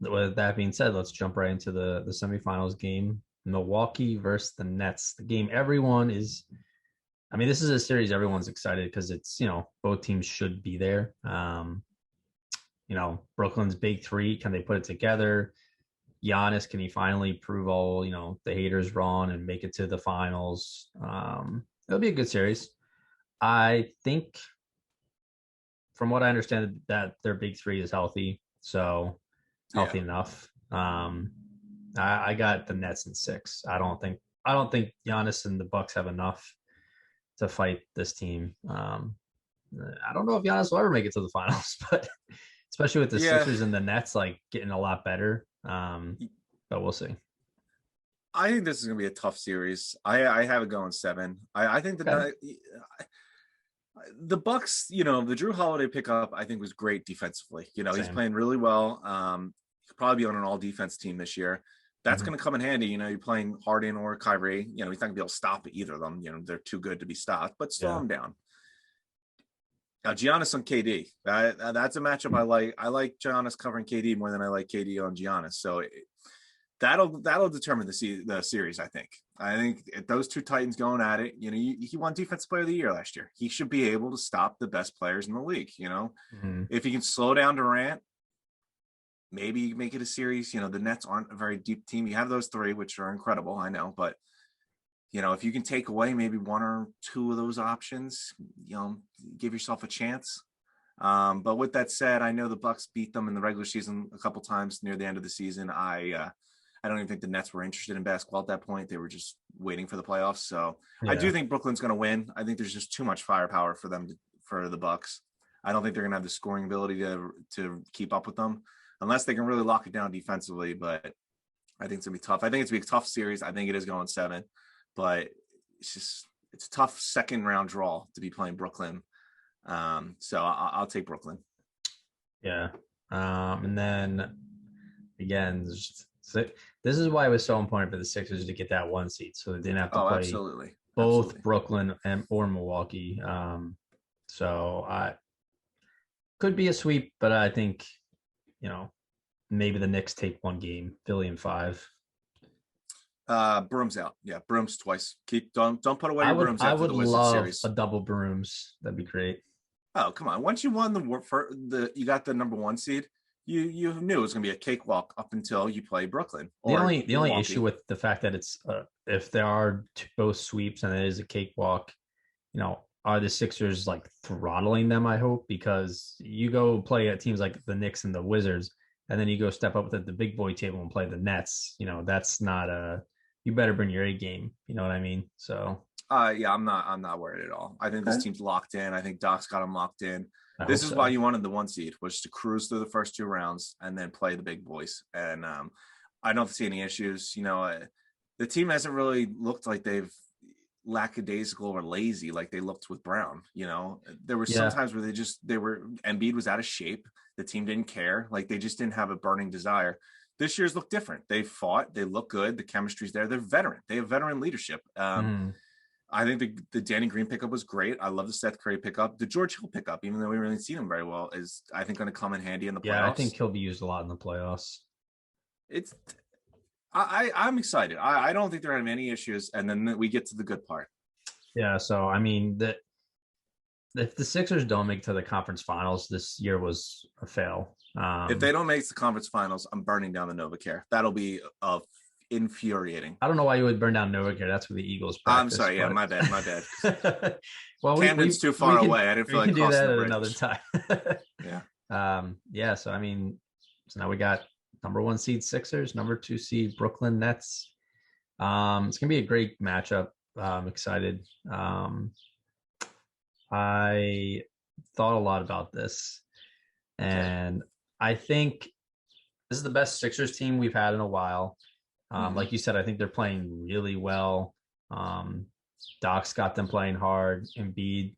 Speaker 1: With that being said, let's jump right into the semifinals game. Milwaukee versus the Nets. The game everyone is I mean, this is a series everyone's excited because it's, both teams should be there. Brooklyn's big 3, can they put it together? Giannis, can he finally prove all, the haters wrong and make it to the finals? It'll be a good series. I think from what I understand that their big 3 is healthy. So healthy enough. I got the Nets in 6. I don't think Giannis and the Bucks have enough to fight this team. I don't know if Giannis will ever make it to the finals, but especially with the Sixers and the Nets like getting a lot better. But we'll see.
Speaker 2: I think this is going to be a tough series. I have it going 7. I think that the Bucks, the Drew Holiday pickup, I think was great defensively. He's playing really well. He'll probably be on an all defense team this year. That's going to come in handy. You're playing Harden or Kyrie. He's not going to be able to stop either of them. They're too good to be stopped, but slow them down. Now, Giannis on KD. That's a matchup I like. I like Giannis covering KD more than I like KD on Giannis. So that'll determine the series. I think those two Titans going at it. He won Defensive Player of the Year last year. He should be able to stop the best players in the league. If he can slow down Durant, maybe make it a series. The Nets aren't a very deep team. You have those 3, which are incredible, I know, but if you can take away maybe 1 or 2 of those options, give yourself a chance. But with that said, I know the Bucks beat them in the regular season a couple times near the end of the season. I don't even think the Nets were interested in basketball at that point. They were just waiting for the playoffs. So I do think Brooklyn's going to win. I think there's just too much firepower for the Bucks. I don't think they're going to have the scoring ability to keep up with them, unless they can really lock it down defensively. But I think it's going to be tough. I think it's going to be a tough series. I think it is going 7, but it's a tough second round draw to be playing Brooklyn. So I'll take Brooklyn.
Speaker 1: Yeah. And then again, this is why it was so important for the Sixers to get that 1 seed, so they didn't have to play
Speaker 2: absolutely.
Speaker 1: Brooklyn or Milwaukee. So I could be a sweep, but I think maybe the Knicks take one game, Philly in 5.
Speaker 2: Brooms out. Yeah, Brooms twice. Don't put away
Speaker 1: I
Speaker 2: your
Speaker 1: would
Speaker 2: Brooms
Speaker 1: I
Speaker 2: after
Speaker 1: would
Speaker 2: the Wizards
Speaker 1: love
Speaker 2: series.
Speaker 1: a double Brooms. That'd be great.
Speaker 2: Oh, come on. Once you won you got the number 1 seed, you knew it was going to be a cakewalk up until you play Brooklyn
Speaker 1: The
Speaker 2: or
Speaker 1: only
Speaker 2: Milwaukee.
Speaker 1: issue with the fact that it's if there are both sweeps and it is a cakewalk, are the Sixers like throttling them? I hope, because you go play at teams like the Knicks and the Wizards, and then you go step up at the big boy table and play the Nets. That's not a. You better bring your A game. You know what I mean? So.
Speaker 2: Yeah, I'm not worried at all. I think this team's locked in. I think Doc's got them locked in. This is why you wanted the 1 seed, was to cruise through the first 2 rounds and then play the big boys. And I don't see any issues. The team hasn't really looked like they've lackadaisical or lazy like they looked with Brown. There were some times where Embiid was out of shape. The team didn't care. Like, they just didn't have a burning desire. This year's look different. They fought. They look good. The chemistry's there. They're veteran. They have veteran leadership. I think the Danny Green pickup was great. I love the Seth Curry pickup. The George Hill pickup, even though we really seen him very well, is I think going to come in handy in the playoffs.
Speaker 1: Yeah, I think he'll be used a lot in the playoffs.
Speaker 2: I'm excited. I don't think they're having any issues, and then we get to the good part.
Speaker 1: Yeah, so I mean if the Sixers don't make it to the conference finals, this year was a fail.
Speaker 2: If they don't make the conference finals, I'm burning down the NovaCare. That'll be infuriating.
Speaker 1: I don't know why you would burn down Novacare. That's where the Eagles practice.
Speaker 2: I'm sorry. Yeah, my bad.
Speaker 1: Well,
Speaker 2: Camden's too far away. I didn't feel like
Speaker 1: we can do that at
Speaker 2: bridge.
Speaker 1: another time. Yeah. So I mean, now we got number 1 seed Sixers, number 2 seed Brooklyn Nets. It's gonna be a great matchup. I'm excited. I thought a lot about this, and I think this is the best Sixers team we've had in a while. Like you said, I think they're playing really well. Doc's got them playing hard. Embiid,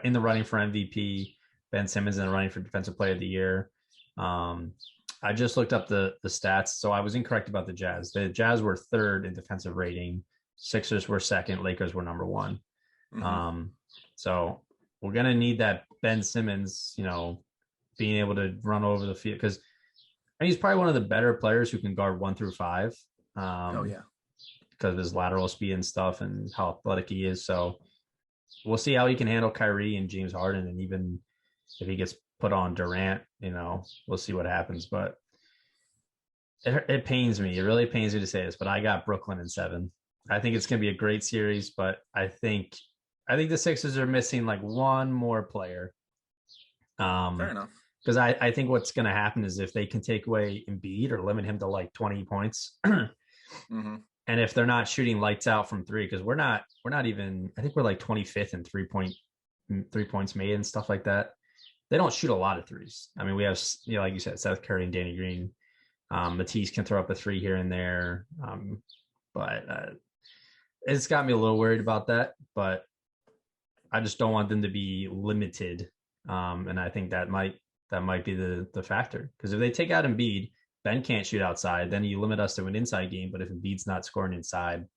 Speaker 1: in the running for MVP. Ben Simmons in the running for Defensive Player of the Year. I just looked up the stats, so I was incorrect about the Jazz. The Jazz were 3rd in defensive rating. Sixers were 2nd. Lakers were number 1. So we're gonna need that Ben Simmons, being able to run over the field, because he's probably one of the better players who can guard 1 through 5. Because of his lateral speed and stuff and how athletic he is. So we'll see how he can handle Kyrie and James Harden. And even if he gets put on Durant, we'll see what happens. But it pains me. It really pains me to say this, but I got Brooklyn in 7. I think it's going to be a great series, but I think the Sixers are missing like one more player.
Speaker 2: Fair enough.
Speaker 1: Because I think what's going to happen is if they can take away Embiid or limit him to like 20 points, and if they're not shooting lights out from 3, because we're not even, I think we're like 25th in 3 points made and stuff like that. They don't shoot a lot of threes. I mean, we have, like you said, Seth Curry and Danny Green. Matisse can throw up a 3 here and there. But it's got me a little worried about that, but I just don't want them to be limited. And I think that might be the factor, because if they take out Embiid, Ben can't shoot outside, then you limit us to an inside game. But if Embiid's not scoring inside,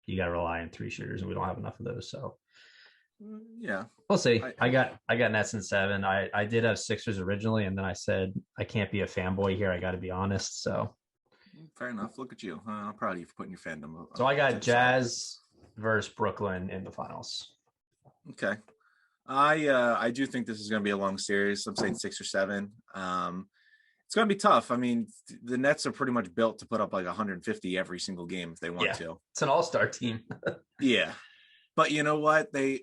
Speaker 1: you got to rely on 3 shooters, and we don't have enough of those. So
Speaker 2: yeah,
Speaker 1: we'll see. I got Nets in 7. I did have Sixers originally, and then I said I can't be a fanboy here. I got to be honest. So
Speaker 2: fair enough. Look at you. I'm proud of you for putting your fandom.
Speaker 1: So I got Jazz versus Brooklyn in the finals.
Speaker 2: Okay. I do think this is going to be a long series. I'm saying 6 or 7. It's going to be tough. I mean, the Nets are pretty much built to put up like 150 every single game if they want to.
Speaker 1: It's an all-star team.
Speaker 2: Yeah. But you know what? I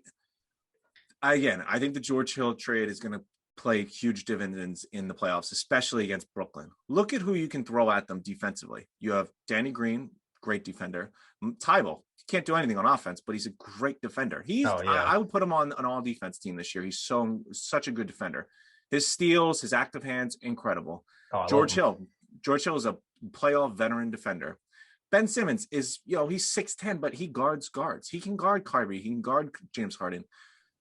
Speaker 2: think the George Hill trade is going to play huge dividends in the playoffs, especially against Brooklyn. Look at who you can throw at them defensively. You have Danny Green, great defender. Tybal, can't do anything on offense, but he's a great defender. I would put him on an all defense team this year. He's such a good defender. His steals, his active hands, incredible. George Hill is a playoff veteran defender. Ben Simmons is, he's 6'10", but he guards. He can guard Kyrie. He can guard James Harden.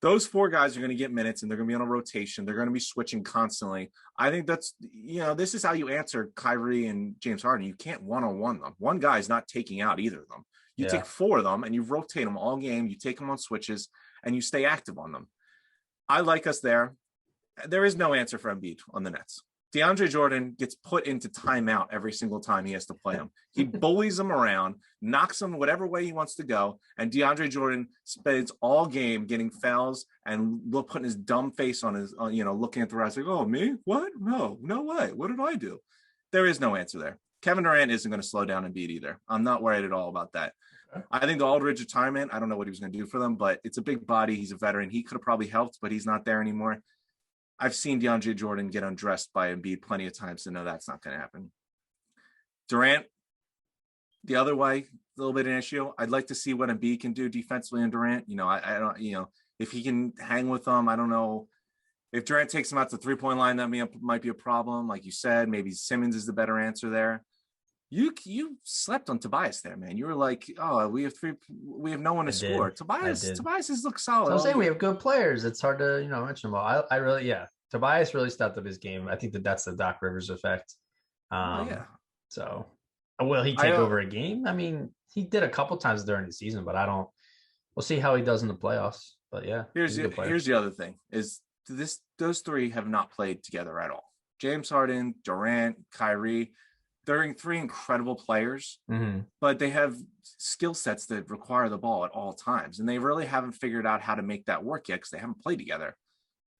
Speaker 2: Those 4 guys are going to get minutes, and they're going to be on a rotation. They're going to be switching constantly. I think that's, this is how you answer Kyrie and James Harden. You can't one-on-one them. One guy's not taking out either of them. You take 4 of them, and you rotate them all game. You take them on switches, and you stay active on them. I like us there. There is no answer for Embiid on the Nets. DeAndre Jordan gets put into timeout every single time he has to play him. He bullies him around, knocks him whatever way he wants to go, and DeAndre Jordan spends all game getting fouls and putting his dumb face on his, looking at the rest like, oh, me? What? No way. What did I do? There is no answer there. Kevin Durant isn't going to slow down Embiid either. I'm not worried at all about that. Okay. I think the Aldridge retirement, I don't know what he was going to do for them, but it's a big body. He's a veteran. He could have probably helped, but he's not there anymore. I've seen DeAndre Jordan get undressed by Embiid plenty of times to know that's not going to happen. Durant, the other way, a little bit of an issue. I'd like to see what Embiid can do defensively in Durant. I don't, if he can hang with them, I don't know. If Durant takes him out to the 3-point line, that might be a problem. Like you said, maybe Simmons is the better answer there. You slept on Tobias there, man. You were like, oh, we have no one to score. Tobias has looked solid.
Speaker 1: So I'm saying we have good players. It's hard to, mention them all. I really, Tobias really stepped up his game. I think that's the Doc Rivers effect. So will he take over a game? I mean, he did a couple times during the season, but we'll see how he does in the playoffs. But yeah,
Speaker 2: here's the other thing is those three have not played together at all. James Harden, Durant, Kyrie, they're three incredible players, but they have skill sets that require the ball at all times. And they really haven't figured out how to make that work yet because they haven't played together.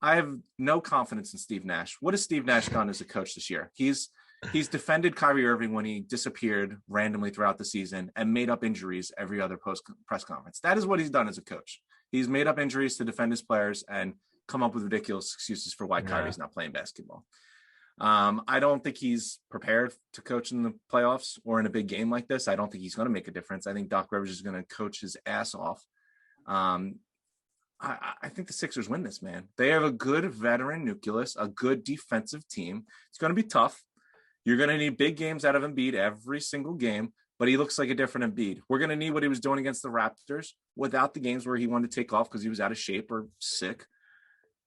Speaker 2: I have no confidence in Steve Nash. What has Steve Nash done as a coach this year? He's defended Kyrie Irving when he disappeared randomly throughout the season and made up injuries every other press conference. That is what he's done as a coach. He's made up injuries to defend his players and come up with ridiculous excuses for why Kyrie's not playing basketball. I don't think he's prepared to coach in the playoffs or in a big game like this. I don't think he's going to make a difference. I think Doc Rivers is going to coach his ass off. I think the Sixers win this, man. They have a good veteran nucleus, a good defensive team. It's going to be tough. You're going to need big games out of Embiid every single game, but he looks like a different Embiid. We're going to need what he was doing against the Raptors without the games where he wanted to take off because he was out of shape or sick.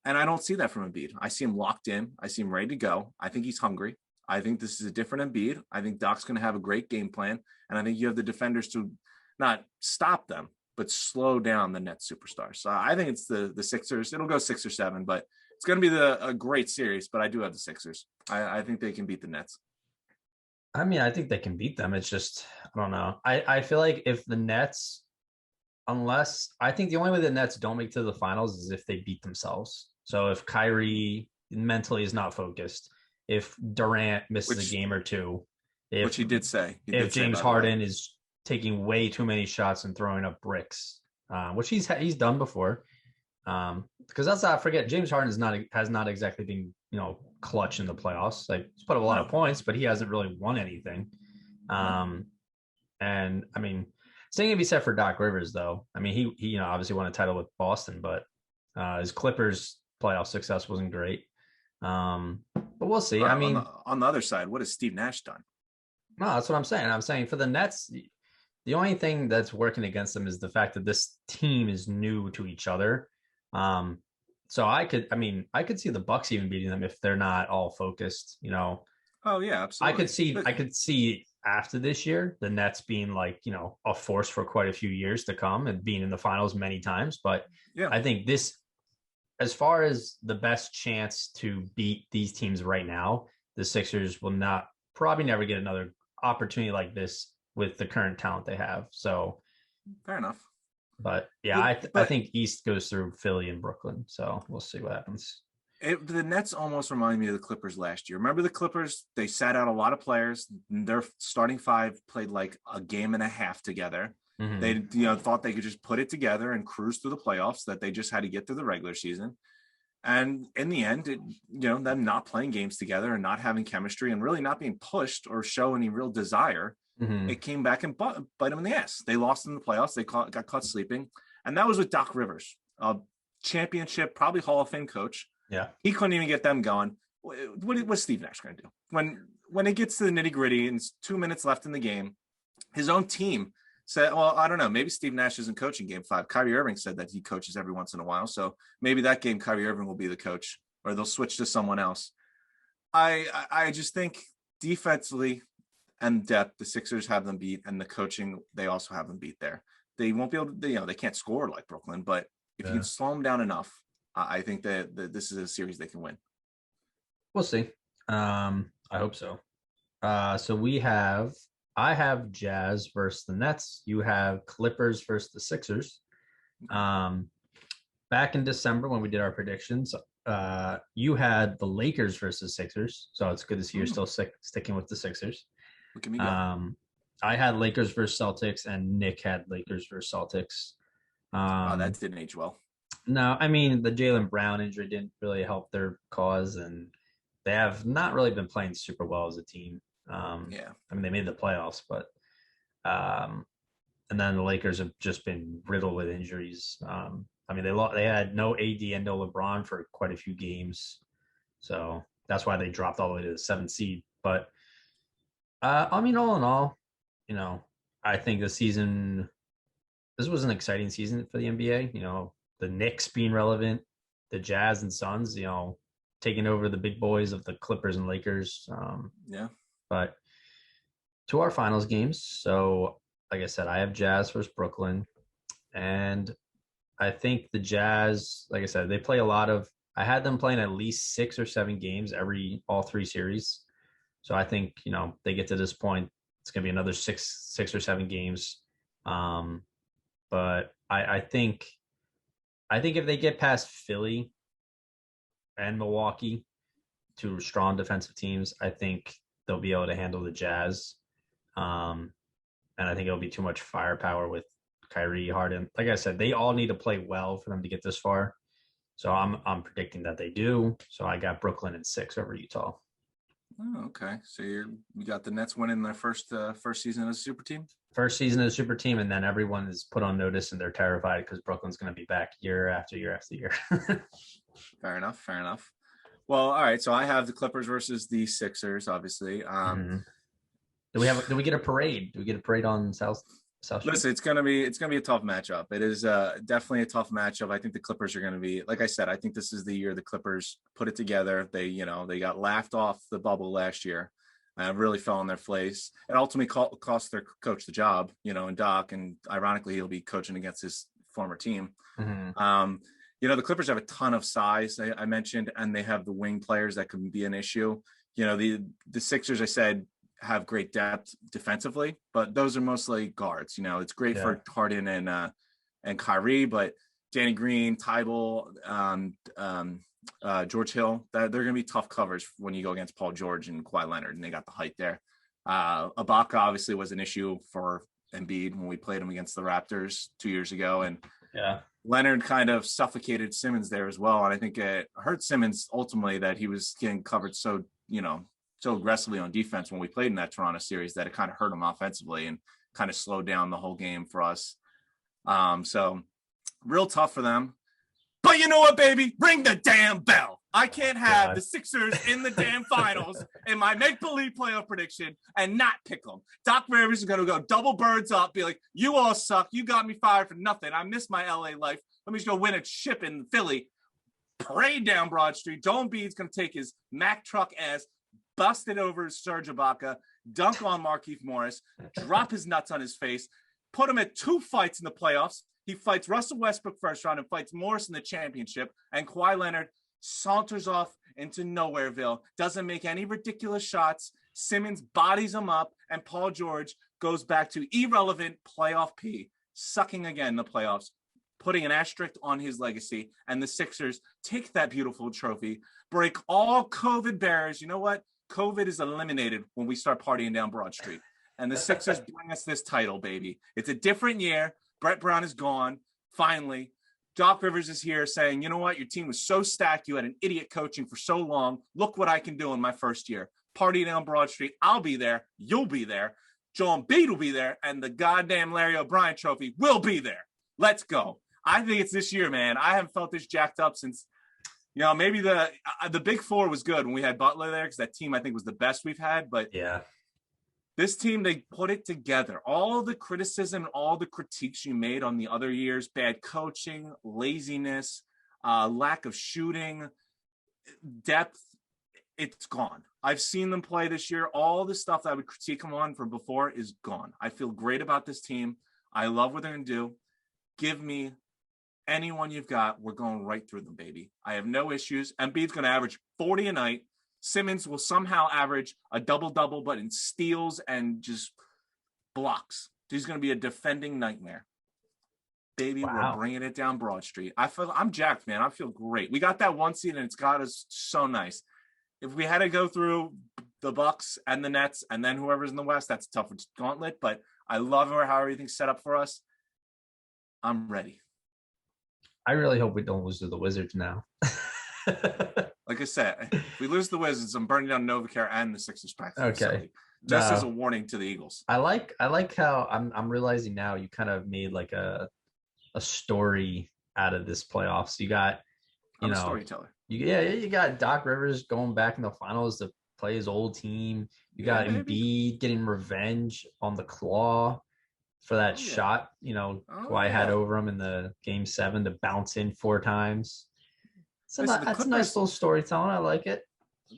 Speaker 2: And I don't see that from Embiid. I see him locked in. I see him ready to go. I think he's hungry. I think this is a different Embiid. I think Doc's going to have a great game plan. And I think you have the defenders to not stop them, but slow down the Nets superstars. So I think it's the Sixers. It'll go 6 or 7, but it's going to be a great series. But I do have the Sixers. I think they can beat the Nets.
Speaker 1: I mean, I think they can beat them. It's just, I don't know. I feel like if the Nets, I think the only way the Nets don't make it to the finals is if they beat themselves. So if Kyrie mentally is not focused, if Durant misses a game or two,
Speaker 2: which he did say,
Speaker 1: if James Harden is taking way too many shots and throwing up bricks, which he's done before, because let's not forget James Harden has not exactly been clutch in the playoffs. Like he's put up a lot of points, but he hasn't really won anything. And I mean, same can be said for Doc Rivers, though. I mean, he obviously won a title with Boston, but his Clippers playoff success wasn't great. But we'll see. I mean,
Speaker 2: on the other side, what has Steve Nash done?
Speaker 1: No, that's what I'm saying. I'm saying for the Nets, the only thing that's working against them is the fact that this team is new to each other. So I could see the Bucks even beating them if they're not all focused.
Speaker 2: Oh yeah, absolutely.
Speaker 1: I could see after this year the Nets being like a force for quite a few years to come and being in the finals many times. But yeah, I think this, as far as the best chance to beat these teams right now, the Sixers will probably never get another opportunity like this with the current talent they have. So
Speaker 2: fair enough.
Speaker 1: But yeah, I think East goes through Philly and Brooklyn. So we'll see what happens.
Speaker 2: The Nets almost remind me of the Clippers last year. Remember the Clippers? They sat out a lot of players. Their starting five played like a game and a half together. Mm-hmm. They thought they could just put it together and cruise through the playoffs, that they just had to get through the regular season. And in the end, them not playing games together and not having chemistry and really not being pushed or show any real desire, it came back and bite them in the ass. They lost in the playoffs. They got caught sleeping. And that was with Doc Rivers, a championship, probably Hall of Fame coach.
Speaker 1: Yeah.
Speaker 2: He couldn't even get them going. What's Steve Nash going to do? When it gets to the nitty gritty and it's 2 minutes left in the game, his own team said, well, I don't know, maybe Steve Nash isn't coaching game 5. Kyrie Irving said that he coaches every once in a while. So maybe that game Kyrie Irving will be the coach, or they'll switch to someone else. I just think defensively and depth, the Sixers have them beat, and the coaching, they also have them beat there. They won't be able to, they can't score like Brooklyn, but if you can slow them down enough, I think that this is a series they can win.
Speaker 1: We'll see. I hope so. So I have Jazz versus the Nets. You have Clippers versus the Sixers. Um, Back in December when we did our predictions, you had the Lakers versus Sixers. So it's good to see you're still sticking with the Sixers.
Speaker 2: Look at me go.
Speaker 1: I had Lakers versus Celtics, and Nick had Lakers versus Celtics.
Speaker 2: Wow, that didn't age well.
Speaker 1: No, I mean the Jaylen Brown injury didn't really help their cause, and they have not really been playing super well as a team.
Speaker 2: Yeah.
Speaker 1: I mean they made the playoffs, but um, and then the Lakers have just been riddled with injuries. I mean they had no AD and no LeBron for quite a few games, so that's why they dropped all the way to the 7th seed. But I mean, all in all, you know, I think this was an exciting season for the NBA. You know, the Knicks being relevant, the Jazz and Suns, you know, taking over the big boys of the Clippers and Lakers.
Speaker 2: Yeah.
Speaker 1: But to our finals games. So, like I said, I have Jazz versus Brooklyn. And I think the Jazz, like I said, they play a lot of, I had them playing at least 6 or 7 games all 3 series. So I think, you know, they get to this point, it's going to be another 6 or 7 games. But I think if they get past Philly and Milwaukee, two strong defensive teams, I think they'll be able to handle the Jazz. And I think it'll be too much firepower with Kyrie, Harden. Like I said, they all need to play well for them to get this far. So I'm predicting that they do. So I got Brooklyn in 6 over Utah.
Speaker 2: Oh, okay. So you got the Nets winning their first season as a super team?
Speaker 1: First season as a super team, and then everyone is put on notice and they're terrified because Brooklyn's going to be back year after year after year.
Speaker 2: Fair enough. Well, all right. So I have the Clippers versus the Sixers, obviously.
Speaker 1: Do we get a parade? Do we get a parade on South Street?
Speaker 2: Listen, it's gonna be a tough matchup. It is definitely a tough matchup. I think the Clippers are going to be, like I said, I think this is the year the Clippers put it together. They got laughed off the bubble last year. Really fell on their face. It ultimately cost their coach the job, and Doc, and ironically, he'll be coaching against his former team. The Clippers have a ton of size, I mentioned, and they have the wing players that can be an issue. The Sixers, I said, have great depth defensively, but those are mostly guards. It's great for Harden and Kyrie, but Danny Green, Tybal, George Hill, they're going to be tough covers when you go against Paul George and Kawhi Leonard, and they got the height there. Ibaka obviously was an issue for Embiid when we played him against the Raptors 2 years ago, and Leonard kind of suffocated Simmons there as well, and I think it hurt Simmons ultimately that he was getting covered so aggressively on defense when we played in that Toronto series that it kind of hurt him offensively and kind of slowed down the whole game for us. So real tough for them. But you know what, baby? Ring the damn bell. I can't have the Sixers in the damn finals in my make-believe playoff prediction and not pick them. Doc Rivers is going to go double birds up, be like, you all suck. You got me fired for nothing. I miss my LA life. Let me just go win a chip in Philly. Parade down Broad Street. Joel Embiid's going to take his Mack truck ass, bust it over Serge Ibaka, dunk on Markieff Morris, drop his nuts on his face, put him at 2 fights in the playoffs. He fights Russell Westbrook first round and fights Morris in the championship. And Kawhi Leonard saunters off into Nowhereville, doesn't make any ridiculous shots. Simmons bodies him up, and Paul George goes back to irrelevant playoff P, sucking again in the playoffs, putting an asterisk on his legacy. And the Sixers take that beautiful trophy, break all COVID barriers. You know what? COVID is eliminated when we start partying down Broad Street. And the Sixers bring us this title, baby. It's a different year. Brett Brown is gone, finally. Doc Rivers is here saying, you know what? Your team was so stacked. You had an idiot coaching for so long. Look what I can do in my first year. Party down Broad Street. I'll be there. You'll be there. Joel Embiid will be there. And the goddamn Larry O'Brien trophy will be there. Let's go. I think it's this year, man. I haven't felt this jacked up since, maybe the Big Four was good when we had Butler there because that team, I think, was the best we've had. But this team, they put it together. All the criticism, all the critiques you made on the other years, bad coaching, laziness, lack of shooting, depth, it's gone. I've seen them play this year. All the stuff that I would critique them on from before is gone. I feel great about this team. I love what they're going to do. Give me anyone you've got. We're going right through them, baby. I have no issues. Embiid's going to average 40 a night. Simmons will somehow average a double-double, but in steals and just blocks. He's going to be a defending nightmare. Baby, we're bringing it down Broad Street. I'm jacked, man. I feel great. We got that 1 seed, and it's got us so nice. If we had to go through the Bucks and the Nets and then whoever's in the West, that's a tough gauntlet, but I love how everything's set up for us. I'm ready.
Speaker 1: I really hope we don't lose to the Wizards now.
Speaker 2: Like I said, if we lose the Wizards, I'm burning down Novacare and the Sixers practice.
Speaker 1: Okay.
Speaker 2: Just as a warning to the Eagles.
Speaker 1: I like how I'm realizing now you kind of made like a story out of this playoffs. You got,
Speaker 2: I'm a storyteller.
Speaker 1: You got Doc Rivers going back in the finals to play his old team. You got Embiid getting revenge on the Claw for that shot, Kawhi had over him in the Game 7 to bounce in 4 times. So that's a nice little storytelling. I like it.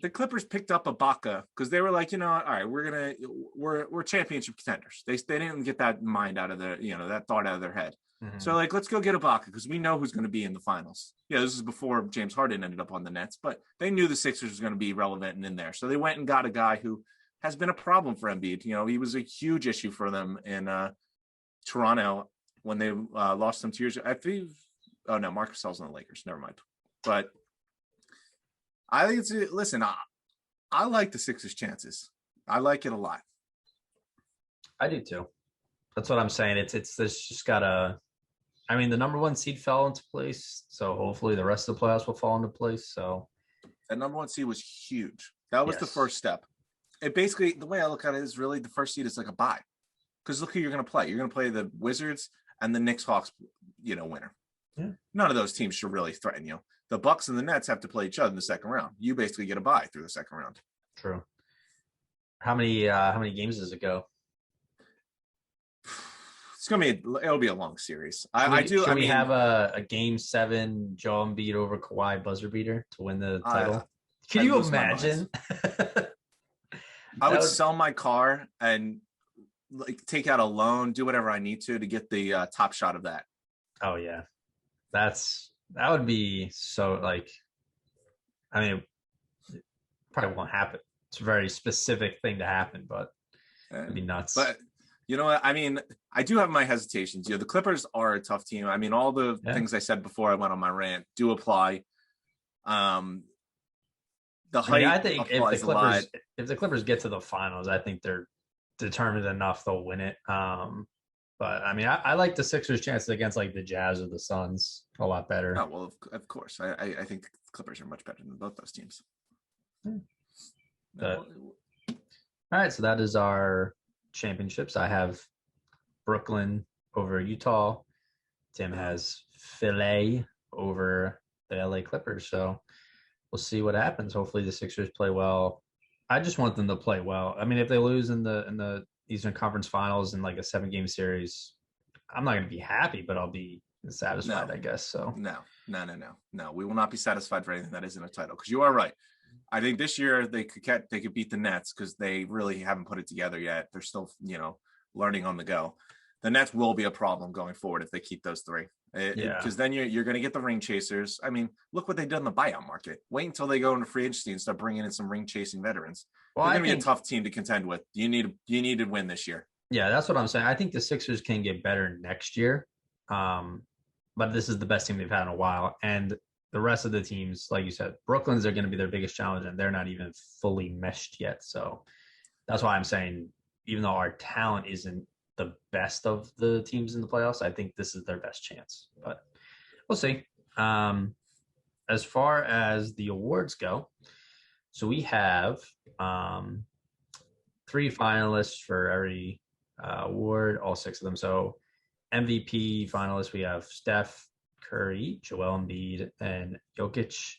Speaker 2: The Clippers picked up Ibaka because they were like, all right, we're championship contenders. They didn't get that mind out of their, that thought out of their head. Mm-hmm. So like, let's go get Ibaka because we know who's going to be in the finals. Yeah, this is before James Harden ended up on the Nets, but they knew the Sixers was going to be relevant and in there. So they went and got a guy who has been a problem for Embiid. He was a huge issue for them in Toronto when they lost him 2 years ago. I think, oh no, Marc Gasol's on the Lakers. Never mind. But I think I like the Sixers' chances. I like it a lot.
Speaker 1: I do too. That's what I'm saying. It's just gotta. I mean, the number 1 seed fell into place, so hopefully the rest of the playoffs will fall into place. So
Speaker 2: that number 1 seed was huge. That was the first step. It basically, the way I look at it is really the first seed is like a bye, because look who you're going to play. You're going to play the Wizards and the Knicks Hawks, winner.
Speaker 1: Yeah.
Speaker 2: None of those teams should really threaten you. The Bucks and the Nets have to play each other in the second round. You basically get a bye through the second round.
Speaker 1: True. How many games does it go?
Speaker 2: It'll be a long series.
Speaker 1: Should we have a Game 7 Joel Embiid over Kawhi buzzer beater to win the title? Can you imagine?
Speaker 2: I would sell my car and take out a loan, do whatever I need to get the top shot of that.
Speaker 1: Oh yeah, that would be so it probably won't happen. It's a very specific thing to happen, but it'd be nuts.
Speaker 2: But you know what? I mean, I do have my hesitations. The Clippers are a tough team. I mean, all the things I said before I went on my rant do apply. The height
Speaker 1: I think if the Clippers get to the finals, I think they're determined enough they'll win it. But I mean, I like the Sixers' chances against like the Jazz or the Suns a lot better.
Speaker 2: Oh well, of course. I think the Clippers are much better than both those teams.
Speaker 1: All right, so that is our championships. I have Brooklyn over Utah. Tim has Philly over the LA Clippers. So we'll see what happens. Hopefully the Sixers play well. I just want them to play well. I mean, if they lose in the Eastern Conference Finals in like a 7-game series, I'm not going to be happy, but I'll be satisfied, I guess. So
Speaker 2: no. We will not be satisfied for anything that isn't a title, because you are right. I think this year they could beat the Nets because they really haven't put it together yet. They're still, learning on the go. The Nets will be a problem going forward if they keep those 3. Because then you're going to get the ring chasers. I mean, look what they've done in the buyout market. Wait until they go into free agency and start bringing in some ring chasing veterans. Well, they're going to be a tough team to contend with. You need to win this year.
Speaker 1: Yeah, that's what I'm saying. I think the Sixers can get better next year. But this is the best team they've had in a while. And the rest of the teams, like you said, Brooklyn's are going to be their biggest challenge, and they're not even fully meshed yet. So that's why I'm saying, even though our talent isn't the best of the teams in the playoffs, I think this is their best chance. But we'll see. As far as the awards go, so we have 3 finalists for every award, all 6 of them. So MVP finalists, we have Steph Curry, Joel Embiid, and Jokic.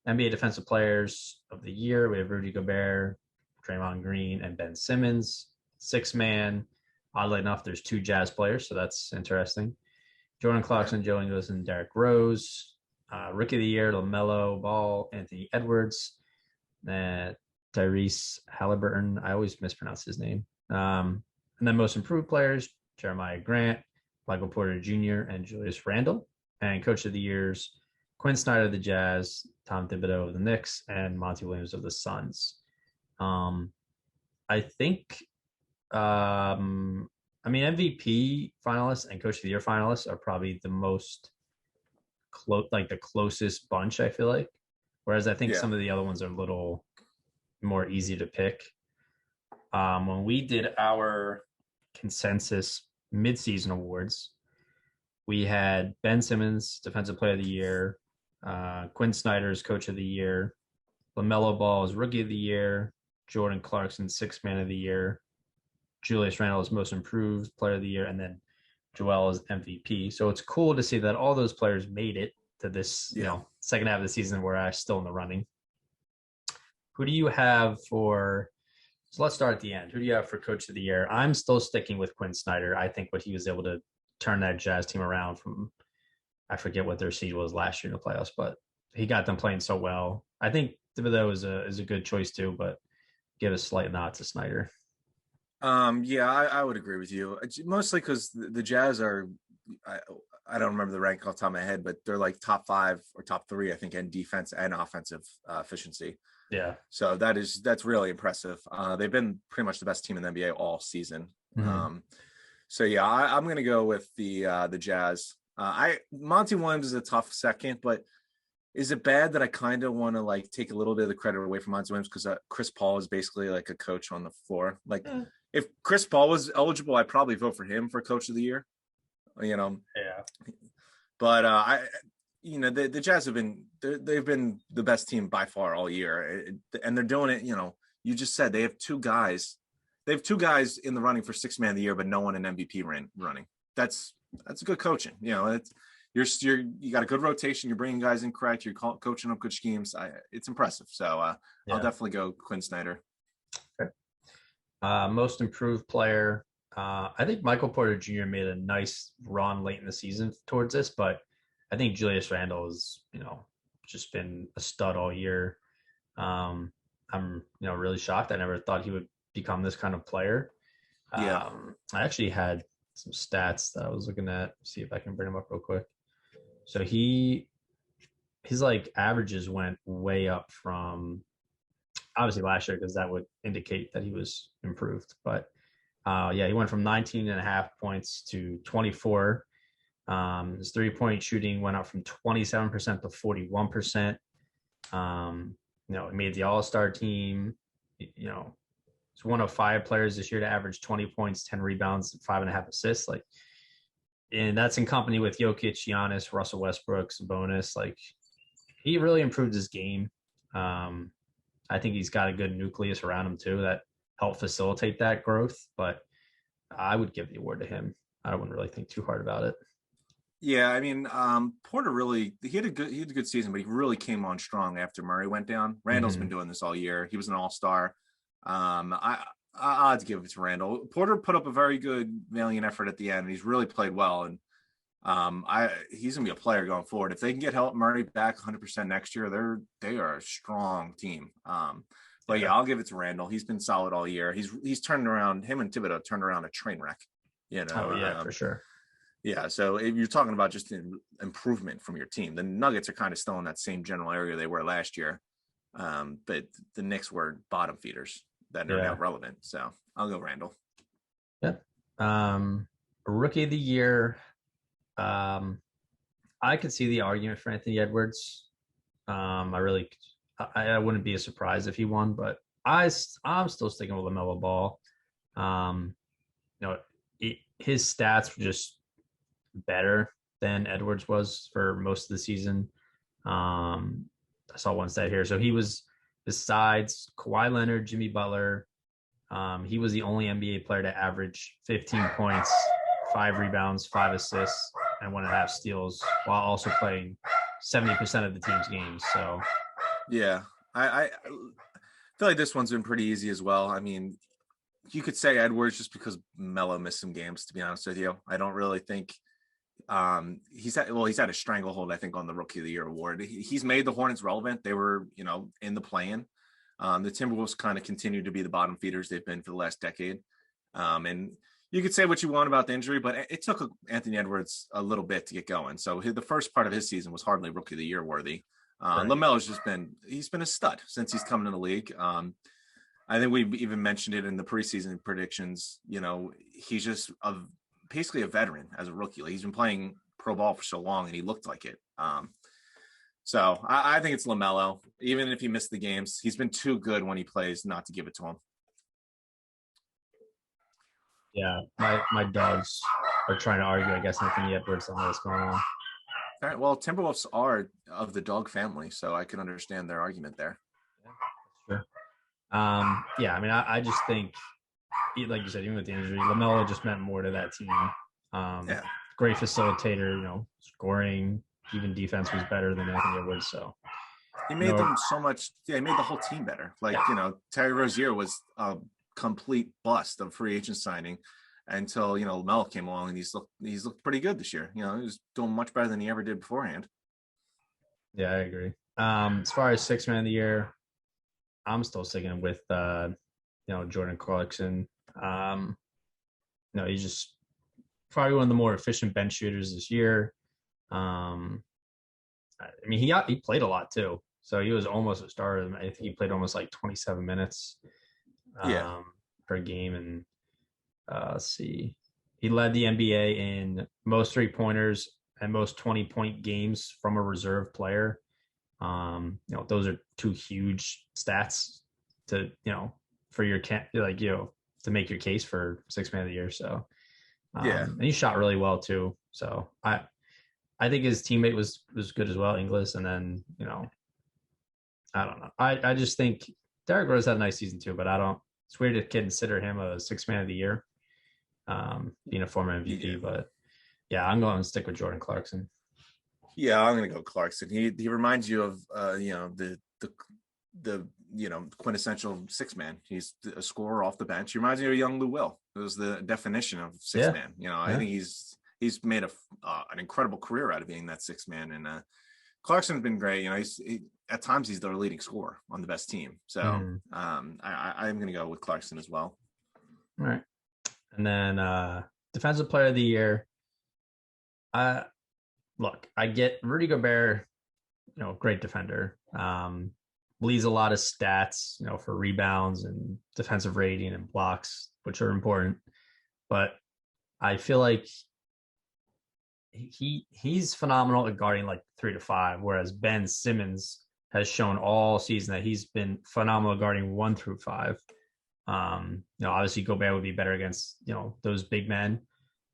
Speaker 1: NBA Defensive Players of the Year, we have Rudy Gobert, Draymond Green, and Ben Simmons. 6-man, oddly enough, there's 2 Jazz players, so that's interesting. Jordan Clarkson, Joe Ingles, and Derrick Rose. Rookie of the Year, LaMelo Ball, Anthony Edwards, Tyrese Halliburton. I always mispronounce his name. And then Most Improved Players, Jeremiah Grant, Michael Porter Jr., and Julius Randle. And Coach of the Years, Quinn Snyder of the Jazz, Tom Thibodeau of the Knicks, and Monty Williams of the Suns. Um, I think, MVP finalists and Coach of the Year finalists are probably the most like the closest bunch. I feel like, whereas I think
Speaker 2: Yeah.
Speaker 1: some of the other ones are a little more easy to pick. When we did our consensus midseason awards, we had Ben Simmons, Defensive Player of the Year, Quinn Snyder's Coach of the Year, LaMelo Ball's Rookie of the Year, Jordan Clarkson Sixth Man of the Year, Julius Randle's Most Improved Player of the Year, and then Joel as MVP. So it's cool to see that all those players made it to this, second half of the season where I'm still in the running. Who do you have for? So let's start at the end. Who do you have for Coach of the Year? I'm still sticking with Quinn Snyder. I think what he was able to turn that Jazz team around from, I forget what their seed was last year in the playoffs, but he got them playing so well. I think Thibodeau is a good choice too, but give a slight nod to Snyder.
Speaker 2: Yeah, I would agree with you. Mostly because the Jazz are, I don't remember the rank off the top of my head, but they're like top 5 or top 3, I think, in defense and offensive efficiency.
Speaker 1: Yeah.
Speaker 2: So that's really impressive. They've been pretty much the best team in the NBA all season.
Speaker 1: Mm-hmm.
Speaker 2: So yeah, I'm going to go with the Jazz. Monty Williams is a tough second, but is it bad that I kind of want to like take a little bit of the credit away from Monty Williams because Chris Paul is basically like a coach on the floor? Like if Chris Paul was eligible, I'd probably vote for him for Coach of the Year.
Speaker 1: Yeah.
Speaker 2: But the Jazz they've been the best team by far all year, and they're doing it. You just said they have two guys. They have two guys in the running for Sixth Man of the Year, but no one in MVP running. That's good coaching. You got a good rotation. You're bringing guys in correct. You're coaching up good schemes. It's impressive. So I'll definitely go Quinn Snyder.
Speaker 1: Okay. Most improved player. I think Michael Porter Jr. made a nice run late in the season towards this, but I think Julius Randle has, just been a stud all year. I'm, really shocked. I never thought he would become this kind of player.
Speaker 2: Yeah.
Speaker 1: I actually had some stats that I was looking at. See if I can bring them up real quick. So his like averages went way up from obviously last year because that would indicate that he was improved. But he went from 19.5 points to 24. His 3-point shooting went up from 27% to 41%. He made the All-Star team. He's one of 5 players this year to average 20 points, 10 rebounds, 5.5 assists. And that's in company with Jokic, Giannis, Russell Westbrook, Sabonis. He really improved his game. I think he's got a good nucleus around him too that help facilitate that growth. But I would give the award to him. I wouldn't really think too hard about it.
Speaker 2: Yeah, I mean, Porter really he had a good season, but he really came on strong after Murray went down. Randall's been doing this all year. He was an all-star. I'd give it to Randall. Porter put up a very good valiant effort at the end. He's really played well, and he's gonna be a player going forward. If they can get Murray back 100% next year, they are a strong team. But I'll give it to Randall. He's been solid all year. He's turned around. Him and Thibodeau turned around a train wreck.
Speaker 1: For sure.
Speaker 2: Yeah, so if you're talking about just an improvement from your team, the Nuggets are kind of still in that same general area they were last year, but the Knicks were bottom feeders that are now relevant. So I'll go Randall.
Speaker 1: Yeah. Rookie of the Year. I could see the argument for Anthony Edwards. I wouldn't be a surprise if he won, but I'm still sticking with LaMelo Ball. His stats were just better than Edwards was for most of the season. I saw one stat here. So he was, besides Kawhi Leonard, Jimmy Butler, he was the only NBA player to average 15 points, 5 rebounds, 5 assists, and 1.5 steals while also playing 70% of the team's games. So
Speaker 2: yeah, I feel like this one's been pretty easy as well. I mean, you could say Edwards just because Melo missed some games, to be honest with you. I don't really think he's had a stranglehold, I think, on the Rookie of the Year award. He's made the Hornets relevant. They were, in the play-in. The Timberwolves kind of continue to be the bottom feeders they've been for the last decade. And you could say what you want about the injury, but it took Anthony Edwards a little bit to get going. So the first part of his season was hardly Rookie of the Year worthy.
Speaker 1: Right.
Speaker 2: LaMelo's he's been a stud since he's come in the league. I think we even mentioned it in the preseason predictions. He's just basically a veteran as a rookie. Like, he's been playing pro ball for so long, and he looked like it. So I think it's LaMelo. Even if he missed the games, he's been too good when he plays not to give it to him.
Speaker 1: Yeah, my dogs are trying to argue, I guess, Anthony Edwards on what's going on.
Speaker 2: All right. Well, Timberwolves are of the dog family, so I can understand their argument there.
Speaker 1: Yeah, sure. Yeah, I mean, I just think, like you said, even with the injury, LaMelo just meant more to that team. Yeah. Great facilitator, scoring, even defense was better than Anthony Edwards. So
Speaker 2: he made them so much. Yeah, he made the whole team better. Like, Terry Rozier was a complete bust of free agent signing until LaMelo came along, and he's looked pretty good this year. He was doing much better than he ever did beforehand.
Speaker 1: Yeah, I agree. As far as sixth man of the year, I'm still sticking with Jordan Clarkson. He's just probably one of the more efficient bench shooters this year. I mean, he played a lot too, so he was almost a starter. I think he played almost like 27 minutes per game, and let's see, he led the NBA in most 3-pointers and most 20-point games from a reserve player. Those are two huge stats to for your to make your case for sixth man of the year. So and he shot really well too. So I think his teammate was good as well, Inglis. And then I don't know. I just think Derrick Rose had a nice season too, but it's weird to consider him a sixth man of the year, being a former MVP. But yeah, I'm going to stick with Jordan Clarkson.
Speaker 2: Yeah, I'm going to go Clarkson. He reminds you of the quintessential six man. He's a scorer off the bench. He reminds me of young Lou Will. It was the definition of six man. I think he's made an incredible career out of being that six man. And Clarkson's been great. At times he's their leading scorer on the best team. So I'm going to go with Clarkson as well.
Speaker 1: All right. And then defensive player of the year. Look, I get Rudy Gobert, great defender. Leads a lot of stats, for rebounds and defensive rating and blocks, which are important. But I feel like he's phenomenal at guarding like 3 to 5, whereas Ben Simmons has shown all season that he's been phenomenal guarding 1 through 5. Obviously Gobert would be better against, those big men,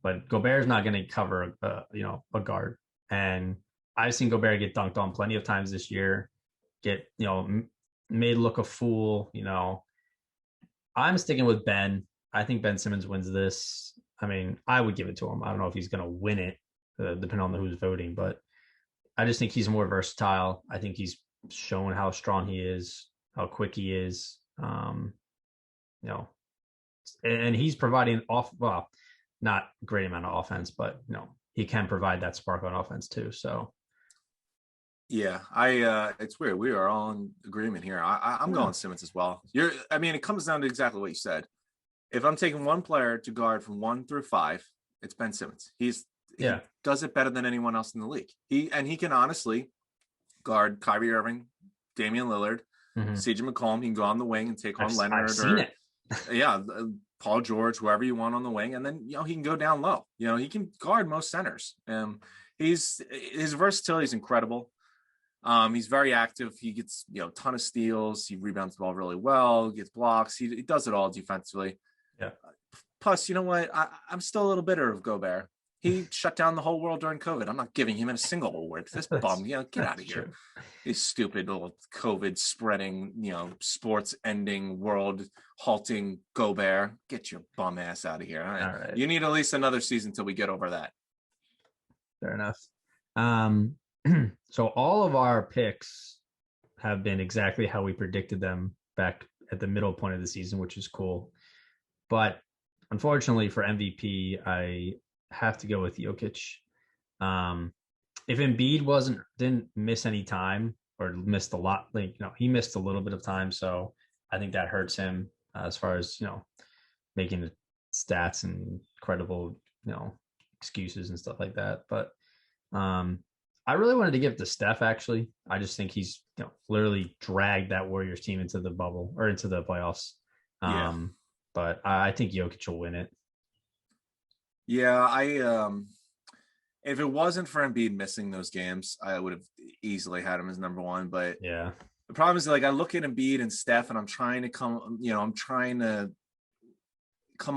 Speaker 1: but Gobert's not going to cover, a guard. And I've seen Gobert get dunked on plenty of times this year, get, made look a fool. I'm sticking with Ben. I think Ben Simmons wins this. I mean, I would give it to him. I don't know if he's going to win it, depending on who's voting, but I just think he's more versatile. I think he's shown how strong he is, how quick he is. And he's providing not a great amount of offense, but he can provide that spark on offense too. So
Speaker 2: yeah, it's weird. We are all in agreement here. I'm going Simmons as well. It comes down to exactly what you said. If I'm taking one player to guard from 1 through 5, it's Ben Simmons. He does it better than anyone else in the league. He can honestly guard Kyrie Irving, Damian Lillard, CJ McCollum. He can go on the wing and take on Leonard Paul George, whoever you want on the wing, and then he can go down low. He can guard most centers. His versatility is incredible. He's very active. He gets a ton of steals. He rebounds the ball really well. Gets blocks. He does it all defensively.
Speaker 1: Yeah.
Speaker 2: Plus, you know what? I'm still a little bitter of Gobert. He shut down the whole world during COVID. I'm not giving him a single award. This bum, get out of here. These stupid little COVID spreading, sports ending, world halting Gobert. Get your bum ass out of here. All right. You need at least another season till we get over that.
Speaker 1: Fair enough. So all of our picks have been exactly how we predicted them back at the middle point of the season, which is cool. But unfortunately for MVP, I have to go with Jokic. If Embiid didn't miss any time or missed a lot, he missed a little bit of time, so I think that hurts him as far as making stats and credible, excuses and stuff like that. But I really wanted to give it to Steph. Actually, I just think he's literally dragged that Warriors team into the bubble or into the playoffs. But I think Jokic will win it.
Speaker 2: Yeah, if it wasn't for Embiid missing those games, I would have easily had him as number one. But
Speaker 1: yeah,
Speaker 2: the problem is, like, I look at Embiid and Steph, and I'm trying to come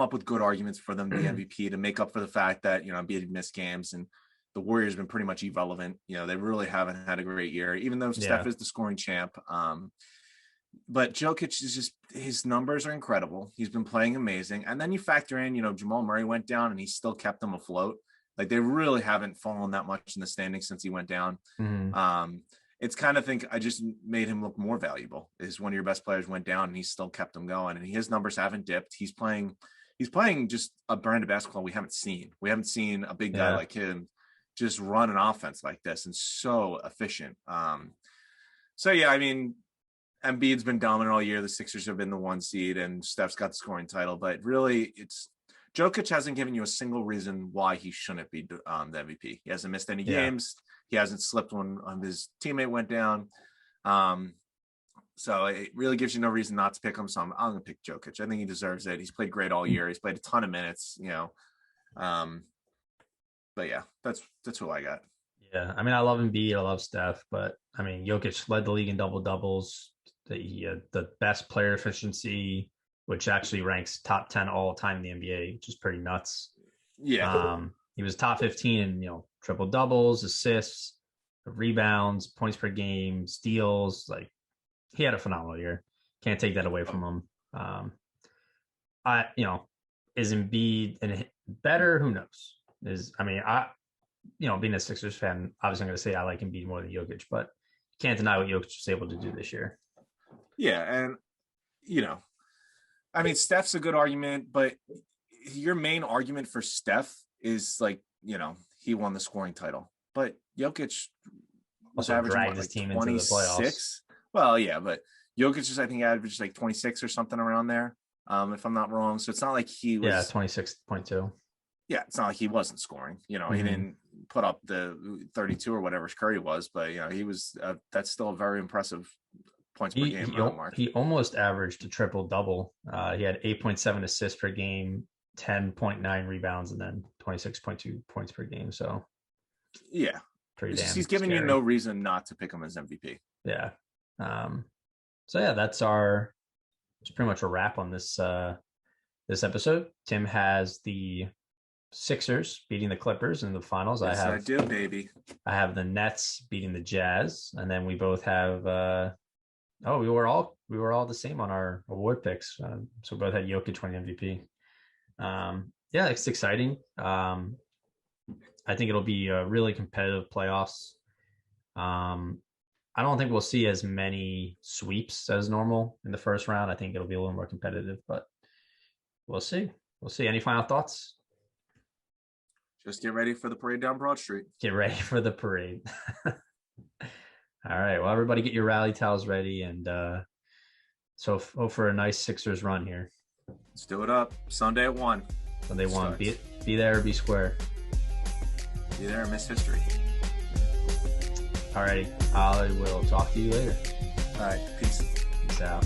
Speaker 2: up with good arguments for them to be MVP to make up for the fact that Embiid missed games and the Warriors have been pretty much irrelevant. They really haven't had a great year, even though Steph is the scoring champ. But Jokic is just, his numbers are incredible. He's been playing amazing. And then you factor in, Jamal Murray went down and he still kept them afloat. Like, they really haven't fallen that much in the standings since he went down.
Speaker 1: Mm-hmm.
Speaker 2: It's kind of think I just made him look more valuable. Is one of your best players went down and he still kept them going, and his numbers haven't dipped. He's playing just a brand of basketball we haven't seen. We haven't seen a big guy like him just run an offense like this and so efficient. So yeah, I mean, Embiid's been dominant all year. The Sixers have been the 1 seed, and Steph's got the scoring title. But really, it's Jokic hasn't given you a single reason why he shouldn't be the MVP. He hasn't missed any games. He hasn't slipped when his teammate went down. So it really gives you no reason not to pick him. So I'm going to pick Jokic. I think he deserves it. He's played great all year. He's played a ton of minutes, but yeah, that's who I got.
Speaker 1: Yeah, I mean, I love Embiid, I love Steph, but I mean, Jokic led the league in double doubles. He had the best player efficiency, which actually ranks top 10 all time in the NBA, which is pretty nuts.
Speaker 2: Yeah.
Speaker 1: He was top 15 in triple doubles, assists, rebounds, points per game, steals. Like, he had a phenomenal year. Can't take that away from him. Is Embiid better? Who knows? Being a Sixers fan, obviously I'm going to say I like Embiid more than Jokic, but you can't deny what Jokic was able to do this year.
Speaker 2: Yeah, and Steph's a good argument, but your main argument for Steph is like, he won the scoring title, but Jokic was averaging his team 26 into the playoffs. Well, yeah, but Jokic just, I think, averaged like 26 or something around there, if I'm not wrong. So it's not like he was
Speaker 1: 26.2.
Speaker 2: Yeah, it's not like he wasn't scoring. He didn't put up the 32 or whatever Curry was, but he was. That's still a very impressive points per game mark.
Speaker 1: He almost averaged a triple double. He had 8.7 assists per game, 10.9 rebounds, and then 26.2 points per game. So
Speaker 2: yeah,
Speaker 1: pretty damn.
Speaker 2: He's giving you no reason not to pick him as MVP.
Speaker 1: Yeah. So yeah, it's pretty much a wrap on this this episode. Tim has the Sixers beating the Clippers in the finals.
Speaker 2: Yes, I do, baby.
Speaker 1: I have the Nets beating the Jazz, and then we both have. We were all the same on our award picks. So we both had Jokic winning MVP. Yeah, it's exciting. I think it'll be a really competitive playoffs. I don't think we'll see as many sweeps as normal in the first round. I think it'll be a little more competitive, but we'll see. Any final thoughts?
Speaker 2: Just get ready for the parade down Broad Street.
Speaker 1: Get ready for the parade. All right. Well, everybody get your rally towels ready, and so hope for a nice Sixers run here.
Speaker 2: Let's do it up. Sunday at 1.
Speaker 1: Sunday 1. Be there or be square.
Speaker 2: Be there or miss history.
Speaker 1: All righty. I will talk to you later.
Speaker 2: All right. Peace.
Speaker 1: Peace out.